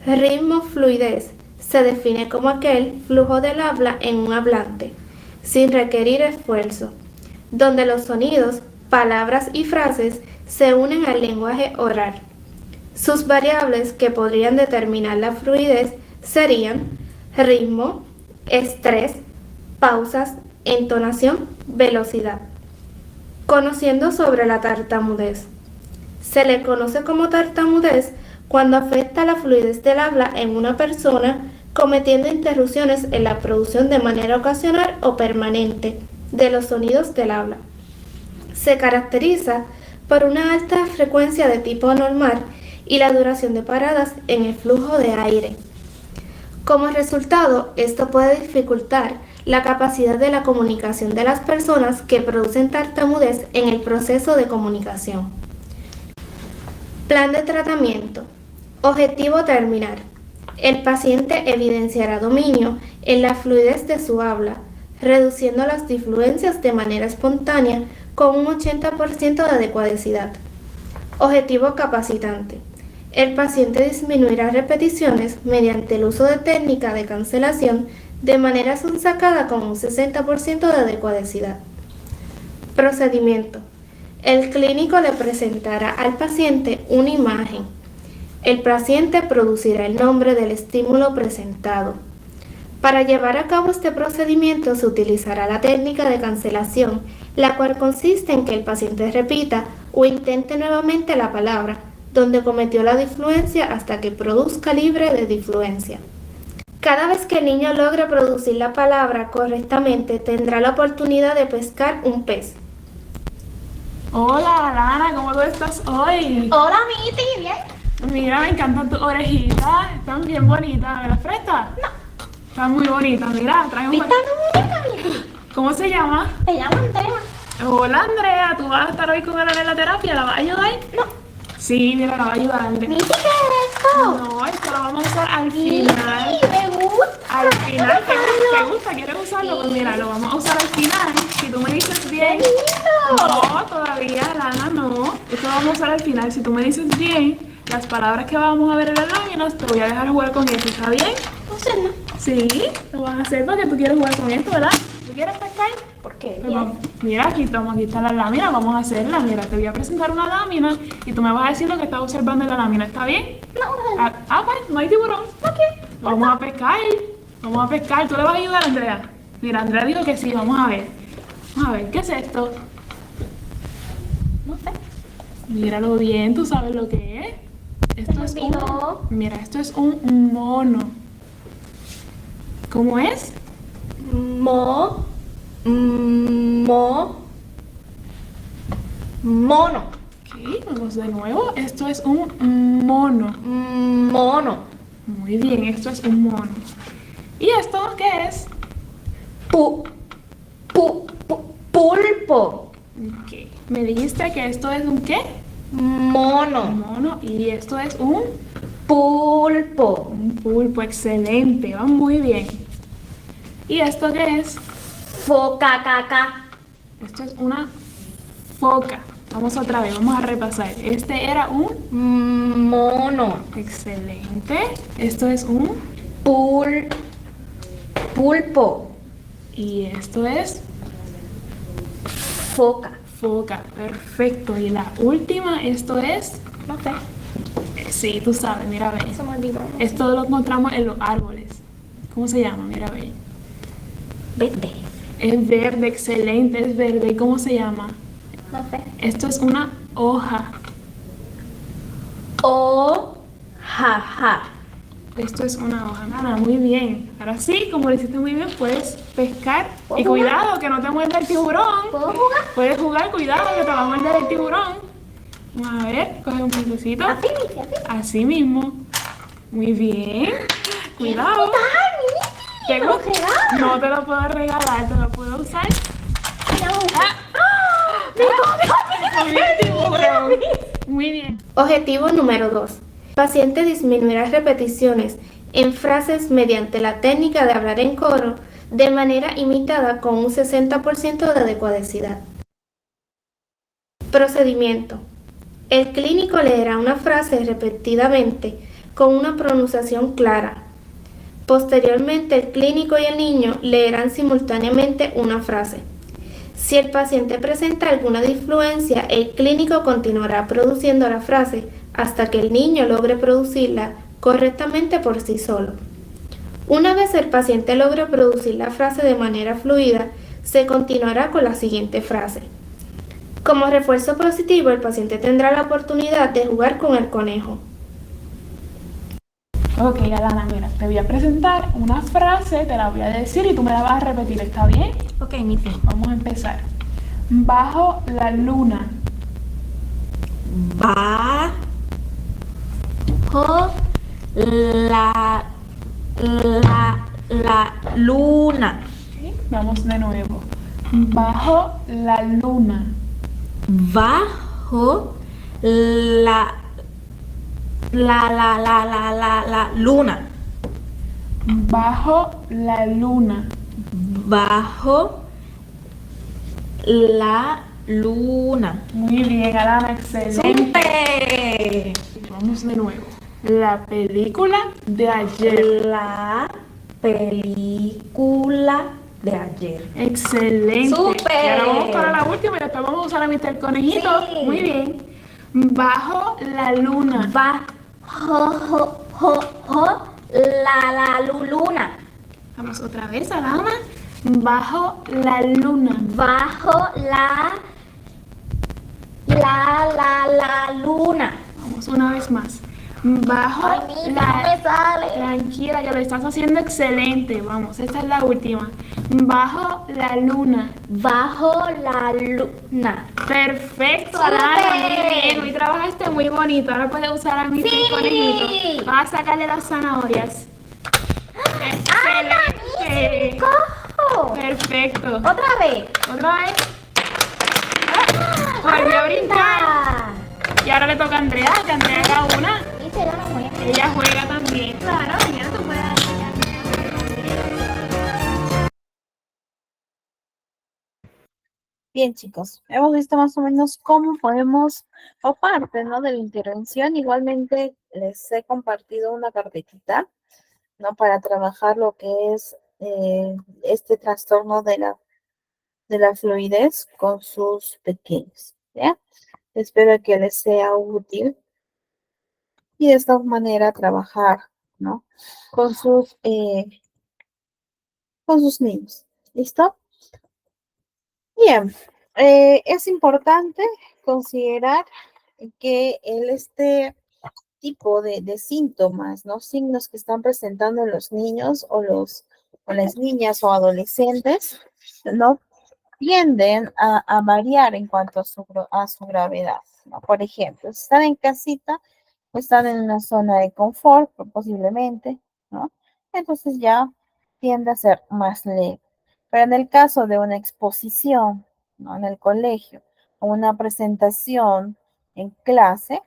Ritmo fluidez se define como aquel flujo del habla en un hablante, sin requerir esfuerzo, donde los sonidos, palabras y frases se unen al lenguaje oral. Sus variables que podrían determinar la fluidez serían ritmo, estrés, pausas, entonación, velocidad. Conociendo sobre la tartamudez. Se le conoce como tartamudez cuando afecta la fluidez del habla en una persona, cometiendo interrupciones en la producción de manera ocasional o permanente de los sonidos del habla. Se caracteriza por una alta frecuencia de tipo normal y la duración de paradas en el flujo de aire. Como resultado, esto puede dificultar la capacidad de la comunicación de las personas que producen tartamudez en el proceso de comunicación. Plan de tratamiento. Objetivo terminal. El paciente evidenciará dominio en la fluidez de su habla, reduciendo las disfluencias de manera espontánea con un 80% de adecuacidad. Objetivo capacitante. El paciente disminuirá repeticiones mediante el uso de técnica de cancelación de manera sonsacada con un 60% de adecuacidad. Procedimiento. El clínico le presentará al paciente una imagen. El paciente producirá el nombre del estímulo presentado. Para llevar a cabo este procedimiento se utilizará la técnica de cancelación, la cual consiste en que el paciente repita o intente nuevamente la palabra, donde cometió la disfluencia hasta que produzca libre de disfluencia. Cada vez que el niño logre producir la palabra correctamente, tendrá la oportunidad de pescar un pez. Hola, Lana, ¿cómo tú estás hoy? Hola, Miti, bien. Mira, me encantan tus orejitas, están bien bonitas. ¿Me las prestas? No. Están muy bonitas, mira, trae un... ¿Viste tu muñeca, Miti? ¿Cómo se llama? Me llamo Andrea. Hola, Andrea, ¿tú vas a estar hoy con él en la terapia? ¿La vas a ayudar? No. Sí, mira, la va a ayudar. Miti, ¿qué es esto? No, esto lo vamos a usar al Sí, final. me gusta. Al final, ¿te gusta? ¿Quieres usarlo? Pues mira, lo vamos a usar al final. Si tú me dices bien. ¡Qué lindo! No, todavía, Lana, no. Esto lo vamos a usar al final. Si tú me dices bien las palabras que vamos a ver en las láminas, te voy a dejar jugar con esto, ¿está bien? No sé, no. Sí, lo vas a hacer porque tú quieres jugar con esto, ¿verdad? ¿Tú quieres pescar? ¿Por qué? Pues mira, aquí están las láminas, vamos a hacerlas. Mira, te voy a presentar una lámina y tú me vas a decir lo que estás observando en la lámina, ¿está bien? No. Pues, no hay tiburón. Ok. Vamos a pescar. Vamos a pescar. ¿Tú le vas a ayudar, Andrea? Mira, Andrea dijo que sí, vamos a ver. Vamos a ver, ¿qué es esto? No sé. Míralo bien, ¿tú sabes lo que es? Esto es olvidó. mira, esto es un mono. ¿Cómo es? Mo. Mo. Mono. Ok, vamos de nuevo. Esto es un mono. Mono. Muy bien, esto es un mono. ¿Y esto qué es? Pulpo. Ok, me dijiste que esto es un ¿qué? Mono. Un mono. Y esto es un Pulpo. pulpo. Excelente, va muy bien. ¿Y esto qué es? Foca, caca. Esto es una foca. Vamos otra vez, vamos a repasar. Este era un Mono. excelente. Esto es un Pulpo. y esto es Foca. foca. Perfecto. Y la última, esto es No sé. sí, tú sabes, mira, ve. Se me olvidó. Esto lo encontramos en los árboles. ¿Cómo se llama? Mira, ve. Verde. Es verde, excelente, es verde. ¿Y cómo se llama? No sé. Esto es una hoja. Ja. Esto es una hoja. Nada, muy bien. Ahora sí, como lo hiciste muy bien, puedes pescar. ¿Puedo Y jugar? cuidado, que no te muerda el tiburón. ¿Puedo jugar? Puedes jugar, cuidado, que te va a morder el tiburón. Vamos a ver, coge un piececito. Así, así. Así mismo. Muy bien. Cuidado. ¿Te lo gusta? regala. No te lo puedo regalar, te lo puedo usar. Con el tiburón. Muy bien. Objetivo número 2. El paciente disminuirá repeticiones en frases mediante la técnica de hablar en coro de manera imitada con un 60% de adecuacidad. Procedimiento. El clínico leerá una frase repetidamente con una pronunciación clara. Posteriormente, el clínico y el niño leerán simultáneamente una frase. Si el paciente presenta alguna disfluencia, el clínico continuará produciendo la frase hasta que el niño logre producirla correctamente por sí solo. Una vez el paciente logre producir la frase de manera fluida, se continuará con la siguiente frase. Como refuerzo positivo, el paciente tendrá la oportunidad de jugar con el conejo. Ok, Alana, mira, te voy a presentar una frase, te la voy a decir y tú me la vas a repetir, ¿está bien? Ok, mi fin. Vamos a empezar. Bajo la luna. Bajo la luna. Ok, vamos de nuevo. Bajo la luna. Bajo la luna. Bajo la luna. Bajo la luna. Muy bien, Alana, excelente. ¡Súper! Vamos de nuevo. La película de ayer. La película de ayer. Excelente. ¡Súper! Y ahora vamos para la última y después vamos a usar a Mr. Conejito. Sí. Muy bien. Bajo la luna. Bajo la luna. Vamos otra vez, Alana. Bajo la luna. Bajo la luna. Vamos una vez más. Bajo Ay, mija, no me sale. Tranquila, que lo estás haciendo excelente. Vamos, esta es la última. Bajo la luna. Bajo la luna. Perfecto, ¡Súper! Alana. Muy bien. Hoy trabajaste muy bonito. Ahora puedes usar a mi Sí. conejito. Vas a sacarle las zanahorias. Excelente. ¡Cojo! Perfecto. Otra vez. Otra vez. Volvió a brincar. Y ahora le toca a Andrea, que Andrea haga una. Dice, yo no voy a- Ella juega también. Claro, mira, tú puedes. Bien, chicos, hemos visto más o menos cómo podemos, o parte, ¿no? De la intervención. Igualmente les he compartido una carpetita, ¿no? Para trabajar lo que es este trastorno de la fluidez con sus pequeños, ¿ya? Espero que les sea útil y de esta manera trabajar, ¿no? Con sus niños. ¿Listo? Bien. Es importante considerar que este tipo de síntomas, ¿no? Signos que están presentando los niños o las niñas o adolescentes, ¿no? Tienden a variar en cuanto a su gravedad, ¿no? Por ejemplo, si están en casita o están en una zona de confort, posiblemente, ¿no? Entonces ya tiende a ser más leve. Pero en el caso de una exposición, ¿no? En el colegio o una presentación en clase,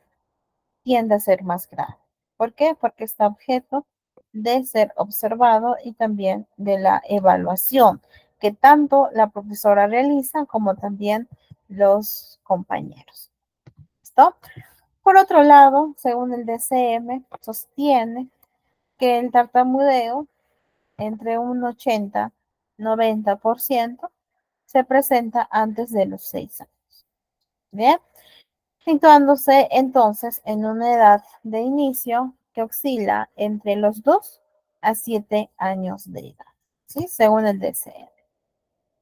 tiende a ser más grave. ¿Por qué? Porque está objeto de ser observado y también de la evaluación que tanto la profesora realiza como también los compañeros. ¿Listo? Por otro lado, según el DCM, sostiene que el tartamudeo entre un 80-90% se presenta antes de los 6 años. Bien, situándose entonces en una edad de inicio que oscila entre los 2 a 7 años de edad, ¿sí? Según el DCM.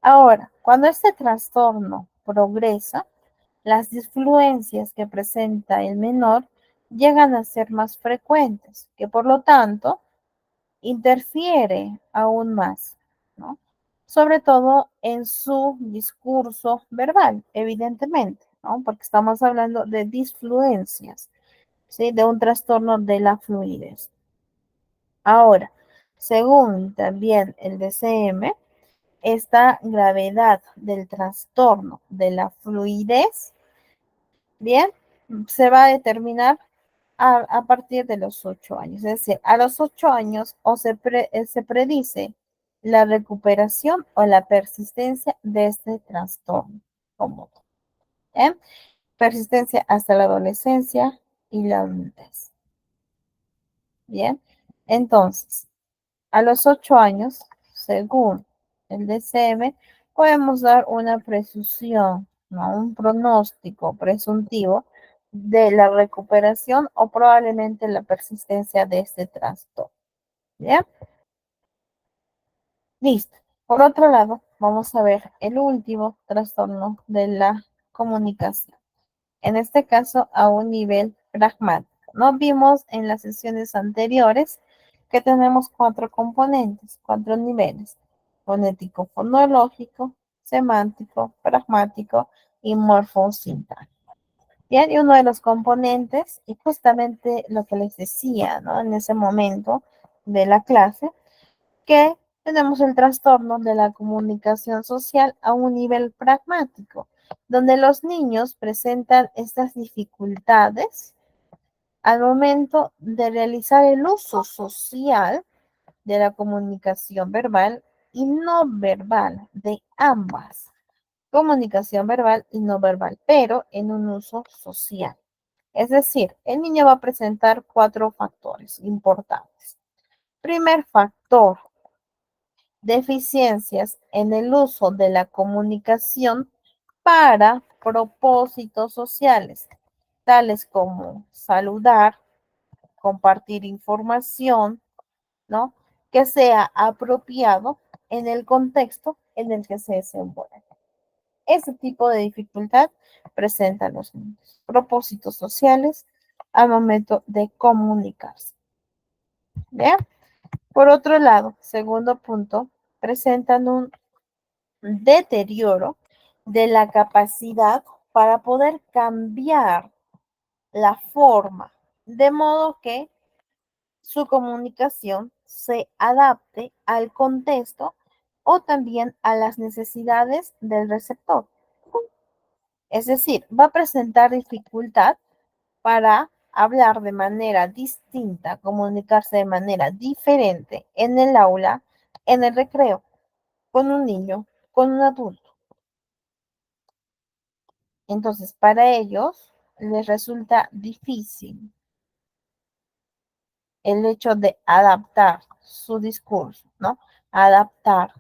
Ahora, cuando este trastorno progresa, las disfluencias que presenta el menor llegan a ser más frecuentes, que por lo tanto interfiere aún más, ¿no? Sobre todo en su discurso verbal, evidentemente, ¿no? Porque estamos hablando de disfluencias, ¿sí? De un trastorno de la fluidez. Ahora, según también el DCM, esta gravedad del trastorno de la fluidez, bien, se va a determinar a partir de los 8 años. Es decir, a los 8 años se predice la recuperación o la persistencia de este trastorno común. ¿Eh? Persistencia hasta la adolescencia y la adultez. Bien, entonces, a los 8 años, según el DCM, podemos dar una presunción, ¿no? Un pronóstico presuntivo de la recuperación o probablemente la persistencia de este trastorno. ¿Bien? Listo. Por otro lado, vamos a ver el último trastorno de la comunicación. En este caso, a un nivel pragmático. No vimos en las sesiones anteriores que tenemos 4 componentes, 4 niveles: fonético, fonológico, semántico, pragmático y morfosintáctico. Bien, y uno de los componentes, y justamente lo que les decía, ¿no? En ese momento de la clase, que tenemos el trastorno de la comunicación social a un nivel pragmático, donde los niños presentan estas dificultades al momento de realizar el uso social de la comunicación verbal y no verbal, de ambas, comunicación verbal y no verbal, pero en un uso social. Es decir, el niño va a presentar 4 factores importantes. Primer factor: deficiencias en el uso de la comunicación para propósitos sociales, tales como saludar, compartir información, ¿no? Que sea apropiado en el contexto en el que se desenvuelve. Ese tipo de dificultad presentan los niños. Propósitos sociales al momento de comunicarse. ¿Bien? Por otro lado, segundo punto, presentan un deterioro de la capacidad para poder cambiar la forma, de modo que su comunicación se adapte al contexto o también a las necesidades del receptor. Es decir, va a presentar dificultad para hablar de manera distinta, comunicarse de manera diferente en el aula, en el recreo, con un niño, con un adulto. Entonces, para ellos les resulta difícil el hecho de adaptar su discurso, ¿no? Adaptar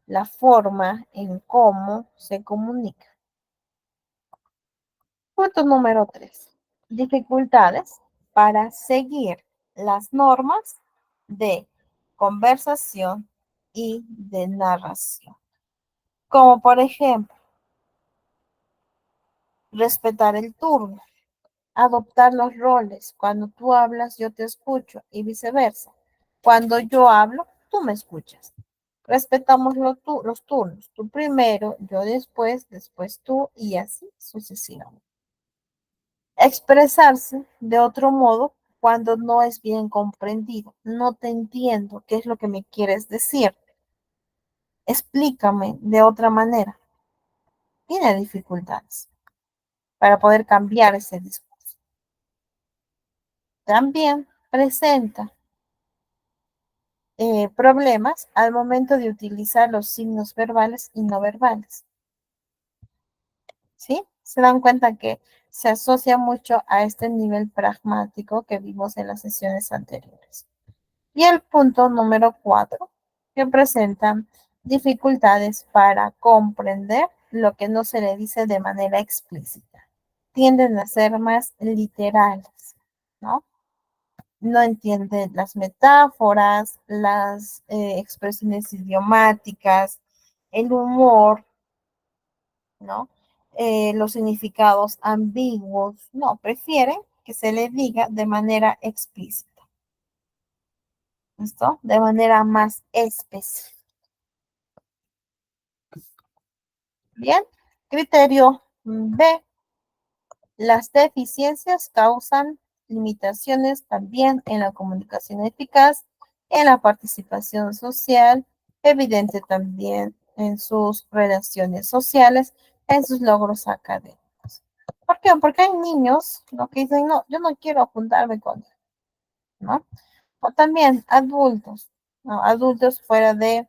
la forma en cómo se comunica. Punto número 3. Dificultades para seguir las normas de conversación y de narración. Como por ejemplo, respetar el turno, adoptar los roles. Cuando tú hablas, yo te escucho y viceversa. Cuando yo hablo, tú me escuchas. Respetamos los turnos. Tú primero, yo después, después tú y así sucesivamente. Expresarse de otro modo cuando no es bien comprendido. No te entiendo. ¿Qué es lo que me quieres decir? Explícame de otra manera. Tiene dificultades para poder cambiar ese discurso. También presenta problemas al momento de utilizar los signos verbales y no verbales. ¿Sí? Se dan cuenta que se asocia mucho a este nivel pragmático que vimos en las sesiones anteriores. Y el punto número 4, que presentan dificultades para comprender lo que no se le dice de manera explícita. Tienden a ser más literales, ¿no? No entienden las metáforas, las expresiones idiomáticas, el humor, ¿no? Los significados ambiguos, no, prefieren que se le diga de manera explícita. ¿Listo? De manera más específica. Bien, criterio B. Las deficiencias causan limitaciones también en la comunicación eficaz, en la participación social, evidente también en sus relaciones sociales, en sus logros académicos. ¿Por qué? Porque hay niños, ¿no?, que dicen, no, yo no quiero juntarme con él, ¿no? O también adultos, ¿no? Adultos fuera de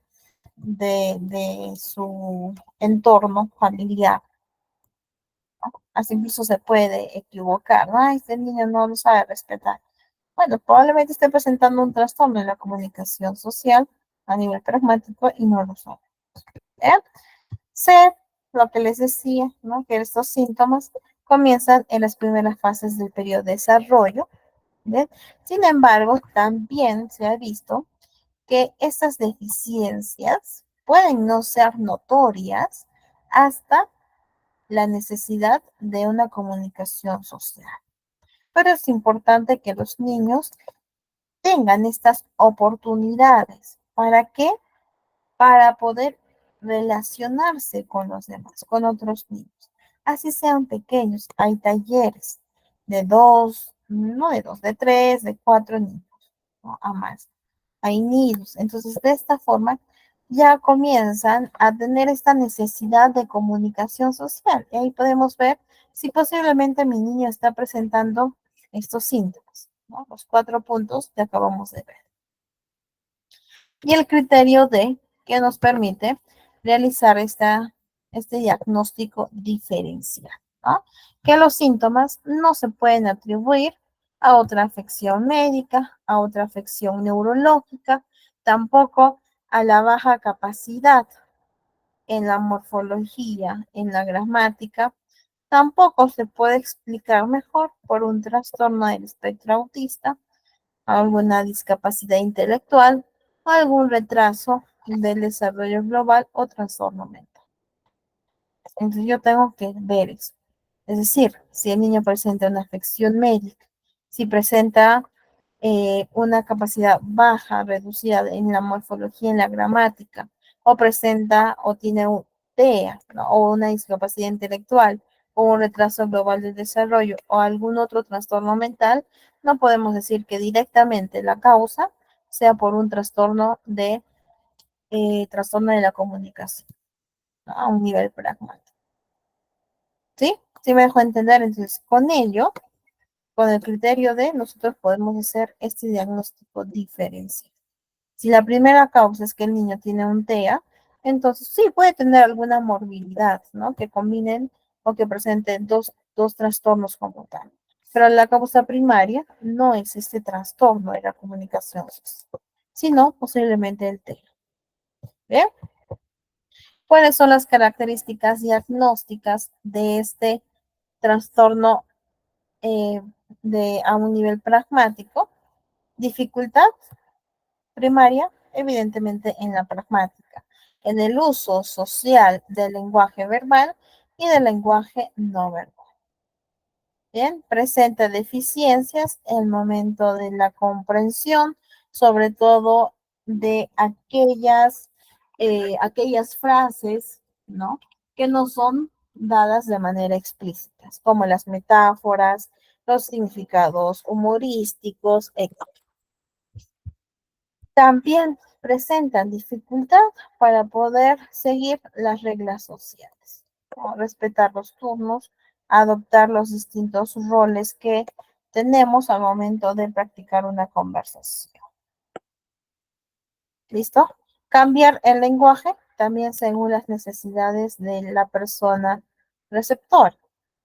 su entorno familiar. Así incluso se puede equivocar, ¿no? Ay, este niño no lo sabe respetar. Bueno, probablemente esté presentando un trastorno en la comunicación social a nivel pragmático y no lo sabe. ¿Bien? C, lo que les decía, ¿no? Que estos síntomas comienzan en las primeras fases del periodo de desarrollo. ¿Bien? Sin embargo, también se ha visto que estas deficiencias pueden no ser notorias hasta la necesidad de una comunicación social. Pero es importante que los niños tengan estas oportunidades. ¿Para qué? Para poder relacionarse con los demás, con otros niños. Así sean pequeños. Hay talleres de dos, no de dos, de tres, de cuatro niños, ¿no? A más. Hay niños. Entonces, de esta forma, ya comienzan a tener esta necesidad de comunicación social. Y ahí podemos ver si posiblemente mi niño está presentando estos síntomas, ¿no? Los 4 puntos que acabamos de ver. Y el criterio D, que nos permite realizar este diagnóstico diferencial, ¿no? Que los síntomas no se pueden atribuir a otra afección médica, a otra afección neurológica, tampoco a la baja capacidad en la morfología, en la gramática, tampoco se puede explicar mejor por un trastorno del espectro autista, alguna discapacidad intelectual o algún retraso del desarrollo global o trastorno mental. Entonces yo tengo que ver eso. Es decir, si el niño presenta una afección médica, si presenta una capacidad baja, reducida en la morfología, en la gramática, o presenta o tiene un TEA, ¿no? O una discapacidad intelectual, o un retraso global del desarrollo, o algún otro trastorno mental, no podemos decir que directamente la causa sea por un trastorno de la comunicación, ¿no? A un nivel pragmático. ¿Sí? ¿Sí me dejó entender? Entonces, con ello, con el criterio de, nosotros podemos hacer este diagnóstico diferencial. Si la primera causa es que el niño tiene un TEA, entonces sí puede tener alguna morbilidad, ¿no? Que combinen o que presenten dos trastornos como tal. Pero la causa primaria no es este trastorno de la comunicación, sino posiblemente el TEA. ¿Bien? ¿Cuáles son las características diagnósticas de este trastorno a un nivel pragmático? Dificultad primaria, evidentemente en la pragmática, en el uso social del lenguaje verbal y del lenguaje no verbal. Bien, presenta deficiencias en el momento de la comprensión, sobre todo de aquellas frases, ¿no? Que no son dadas de manera explícita, como las metáforas, los significados humorísticos, etc. También presentan dificultad para poder seguir las reglas sociales, ¿no? Respetar los turnos, adoptar los distintos roles que tenemos al momento de practicar una conversación. ¿Listo? Cambiar el lenguaje también según las necesidades de la persona receptora.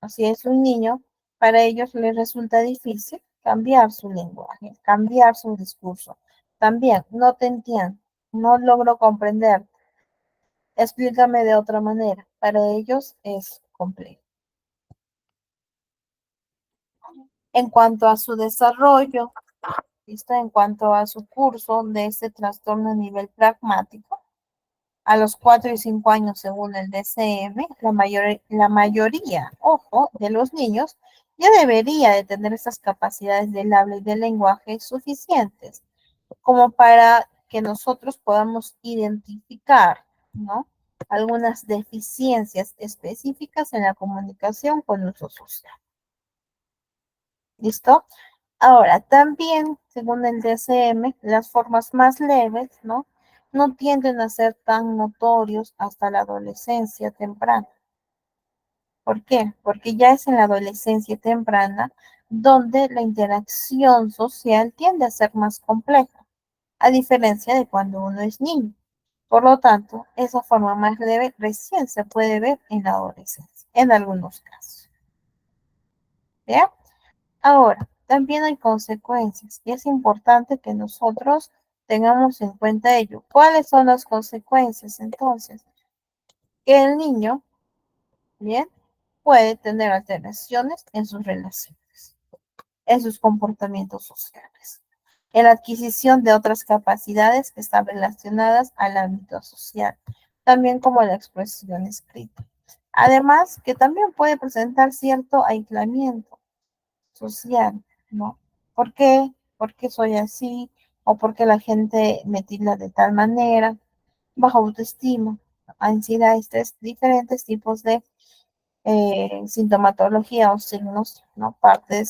Si es un niño, para ellos les resulta difícil cambiar su lenguaje, cambiar su discurso. También, no te entiendo, no logro comprender, explícame de otra manera. Para ellos es complejo. En cuanto a su desarrollo, ¿listo? En cuanto a su curso de este trastorno a nivel pragmático, a los 4 y 5 años, según el DSM, la mayoría, ojo, de los niños ya debería de tener esas capacidades del habla y del lenguaje suficientes como para que nosotros podamos identificar, ¿no? Algunas deficiencias específicas en la comunicación con uso social. ¿Listo? Ahora, también, según el DSM, las formas más leves, ¿no? No tienden a ser tan notorios hasta la adolescencia temprana. ¿Por qué? Porque ya es en la adolescencia temprana donde la interacción social tiende a ser más compleja, a diferencia de cuando uno es niño. Por lo tanto, esa forma más leve recién se puede ver en la adolescencia, en algunos casos. ¿Bien? Ahora, también hay consecuencias y es importante que nosotros tengamos en cuenta ello. ¿Cuáles son las consecuencias entonces? Que el niño, bien, puede tener alteraciones en sus relaciones, en sus comportamientos sociales, en la adquisición de otras capacidades que están relacionadas al ámbito social, también como la expresión escrita. Además, que también puede presentar cierto aislamiento social, ¿no? ¿Por qué? ¿Por qué soy así? ¿O por qué la gente me tilda de tal manera? Baja autoestima, ansiedad, estrés, diferentes tipos de sintomatología o signos, ¿no? Parte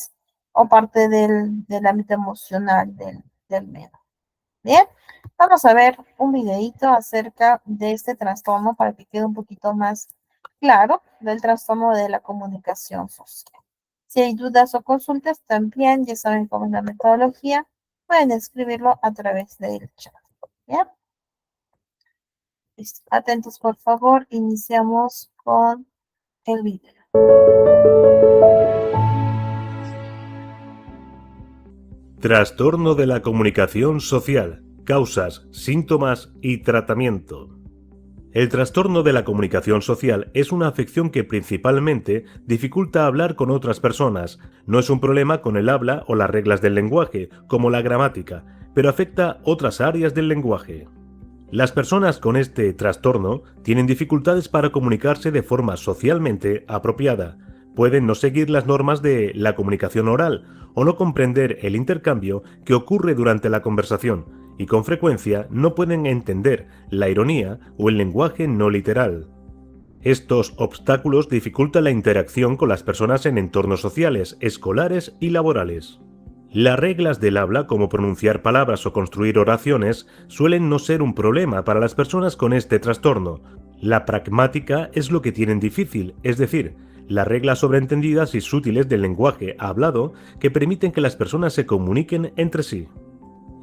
del ámbito emocional del menor. Bien, vamos a ver un videito acerca de este trastorno para que quede un poquito más claro del trastorno de la comunicación social. Si hay dudas o consultas, también ya saben cómo es la metodología, pueden escribirlo a través del chat. ¿Bien? Listo. Atentos, por favor. Iniciamos con el video. Trastorno de la comunicación social. Causas, síntomas y tratamiento. El trastorno de la comunicación social es una afección que principalmente dificulta hablar con otras personas. No es un problema con el habla o las reglas del lenguaje, como la gramática, pero afecta otras áreas del lenguaje. Las personas con este trastorno tienen dificultades para comunicarse de forma socialmente apropiada. Pueden no seguir las normas de la comunicación oral o no comprender el intercambio que ocurre durante la conversación, y con frecuencia no pueden entender la ironía o el lenguaje no literal. Estos obstáculos dificultan la interacción con las personas en entornos sociales, escolares y laborales. Las reglas del habla, como pronunciar palabras o construir oraciones, suelen no ser un problema para las personas con este trastorno. La pragmática es lo que tienen difícil, es decir, las reglas sobreentendidas y sutiles del lenguaje hablado que permiten que las personas se comuniquen entre sí.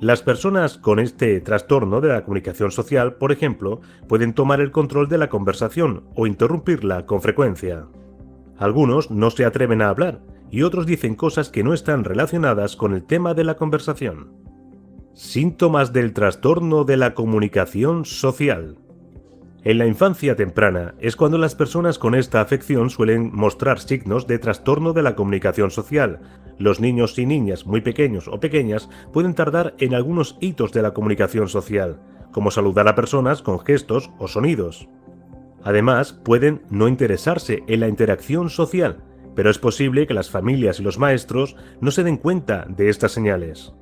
Las personas con este trastorno de la comunicación social, por ejemplo, pueden tomar el control de la conversación o interrumpirla con frecuencia. Algunos no se atreven a hablar y otros dicen cosas que no están relacionadas con el tema de la conversación. Síntomas del trastorno de la comunicación social. En la infancia temprana es cuando las personas con esta afección suelen mostrar signos de trastorno de la comunicación social. Los niños y niñas muy pequeños o pequeñas pueden tardar en algunos hitos de la comunicación social, como saludar a personas con gestos o sonidos. Además, pueden no interesarse en la interacción social pero es posible que las familias y los maestros no se den cuenta de estas señales.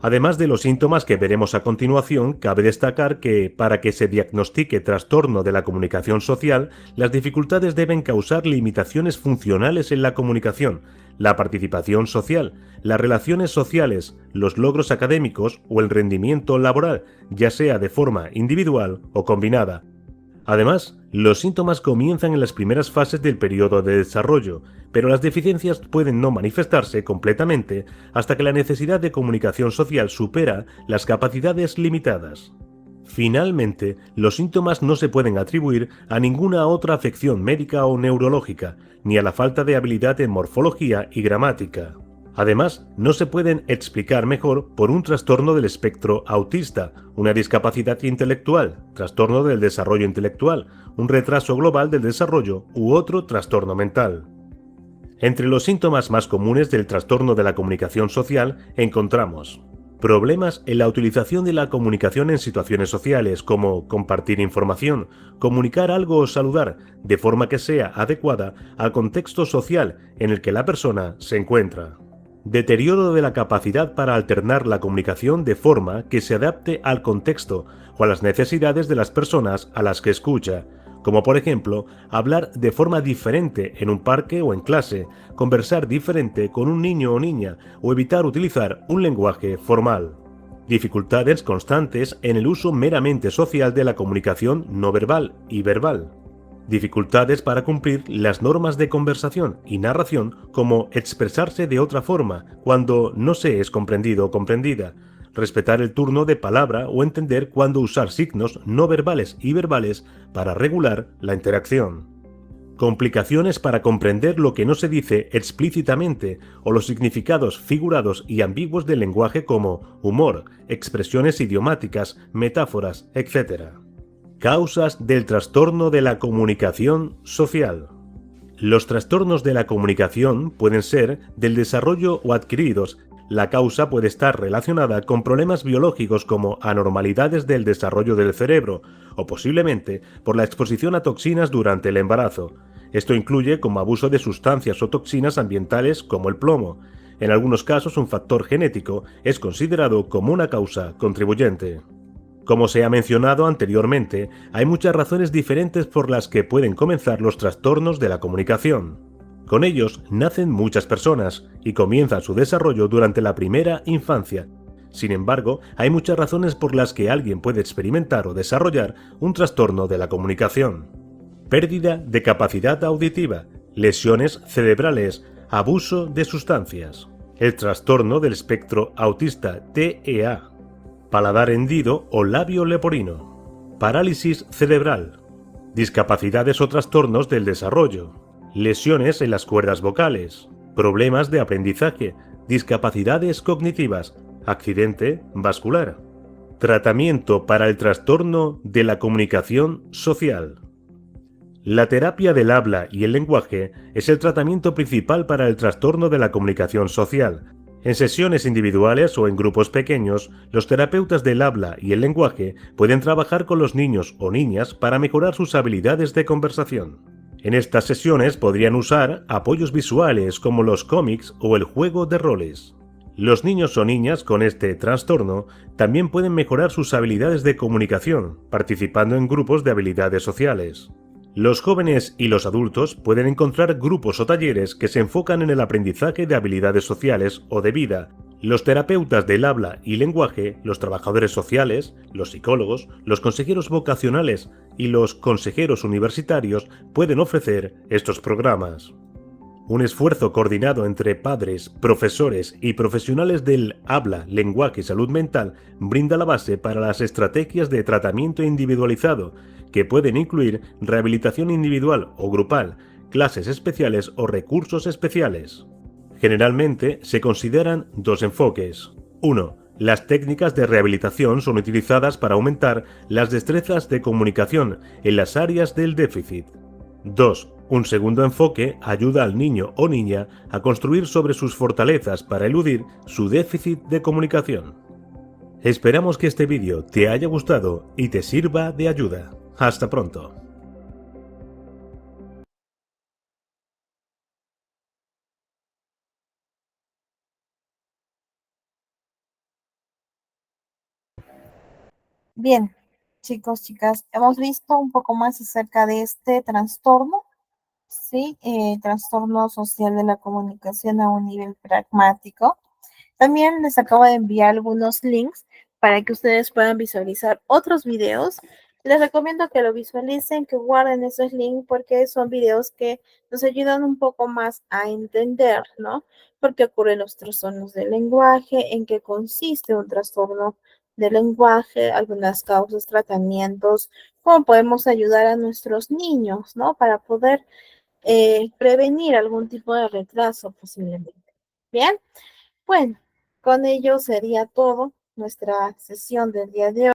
Además de los síntomas que veremos a continuación, cabe destacar que, para que se diagnostique trastorno de la comunicación social, las dificultades deben causar limitaciones funcionales en la comunicación, la participación social, las relaciones sociales, los logros académicos o el rendimiento laboral, ya sea de forma individual o combinada. Además, los síntomas comienzan en las primeras fases del periodo de desarrollo, pero las deficiencias pueden no manifestarse completamente hasta que la necesidad de comunicación social supera las capacidades limitadas. Finalmente, los síntomas no se pueden atribuir a ninguna otra afección médica o neurológica, ni a la falta de habilidad en morfología y gramática. Además, no se pueden explicar mejor por un trastorno del espectro autista, una discapacidad intelectual, trastorno del desarrollo intelectual, un retraso global del desarrollo u otro trastorno mental. Entre los síntomas más comunes del trastorno de la comunicación social encontramos problemas en la utilización de la comunicación en situaciones sociales, como compartir información, comunicar algo o saludar, de forma que sea adecuada al contexto social en el que la persona se encuentra. Deterioro de la capacidad para alternar la comunicación de forma que se adapte al contexto o a las necesidades de las personas a las que escucha, como por ejemplo, hablar de forma diferente en un parque o en clase, conversar diferente con un niño o niña o evitar utilizar un lenguaje formal. Dificultades constantes en el uso meramente social de la comunicación no verbal y verbal. Dificultades para cumplir las normas de conversación y narración, como expresarse de otra forma cuando no se es comprendido o comprendida, respetar el turno de palabra o entender cuándo usar signos no verbales y verbales para regular la interacción. Complicaciones para comprender lo que no se dice explícitamente o los significados figurados y ambiguos del lenguaje, como humor, expresiones idiomáticas, metáforas, etc. Causas del trastorno de la comunicación social. Los trastornos de la comunicación pueden ser del desarrollo o adquiridos. La causa puede estar relacionada con problemas biológicos como anormalidades del desarrollo del cerebro, o posiblemente por la exposición a toxinas durante el embarazo. Esto incluye como abuso de sustancias o toxinas ambientales como el plomo. En algunos casos, un factor genético es considerado como una causa contribuyente. Como se ha mencionado anteriormente, hay muchas razones diferentes por las que pueden comenzar los trastornos de la comunicación. Con ellos nacen muchas personas y comienzan su desarrollo durante la primera infancia. Sin embargo, hay muchas razones por las que alguien puede experimentar o desarrollar un trastorno de la comunicación. Pérdida de capacidad auditiva, lesiones cerebrales, abuso de sustancias, el trastorno del espectro autista TEA, paladar hendido o labio leporino, parálisis cerebral, discapacidades o trastornos del desarrollo, lesiones en las cuerdas vocales, problemas de aprendizaje, discapacidades cognitivas, accidente vascular. Tratamiento para el trastorno de la comunicación social. La terapia del habla y el lenguaje es el tratamiento principal para el trastorno de la comunicación social. En sesiones individuales o en grupos pequeños, los terapeutas del habla y el lenguaje pueden trabajar con los niños o niñas para mejorar sus habilidades de conversación. En estas sesiones podrían usar apoyos visuales como los cómics o el juego de roles. Los niños o niñas con este trastorno también pueden mejorar sus habilidades de comunicación, participando en grupos de habilidades sociales. Los jóvenes y los adultos pueden encontrar grupos o talleres que se enfocan en el aprendizaje de habilidades sociales o de vida. Los terapeutas del habla y lenguaje, los trabajadores sociales, los psicólogos, los consejeros vocacionales y los consejeros universitarios pueden ofrecer estos programas. Un esfuerzo coordinado entre padres, profesores y profesionales del habla, lenguaje y salud mental brinda la base para las estrategias de tratamiento individualizado, que pueden incluir rehabilitación individual o grupal, clases especiales o recursos especiales. Generalmente se consideran dos enfoques. 1. Las técnicas de rehabilitación son utilizadas para aumentar las destrezas de comunicación en las áreas del déficit. 2. Un segundo enfoque ayuda al niño o niña a construir sobre sus fortalezas para eludir su déficit de comunicación. Esperamos que este vídeo te haya gustado y te sirva de ayuda. Hasta pronto. Bien, chicos, chicas, hemos visto un poco más acerca de este trastorno, ¿sí? Trastorno social de la comunicación a un nivel pragmático. También les acabo de enviar algunos links para que ustedes puedan visualizar otros videos. Les recomiendo que lo visualicen, que guarden esos links porque son videos que nos ayudan un poco más a entender, ¿no? Por qué ocurren los trastornos del lenguaje, en qué consiste un trastorno del lenguaje, algunas causas, tratamientos, cómo podemos ayudar a nuestros niños, ¿no? Para poder prevenir algún tipo de retraso posiblemente. Bien, bueno, con ello sería todo nuestra sesión del día de hoy.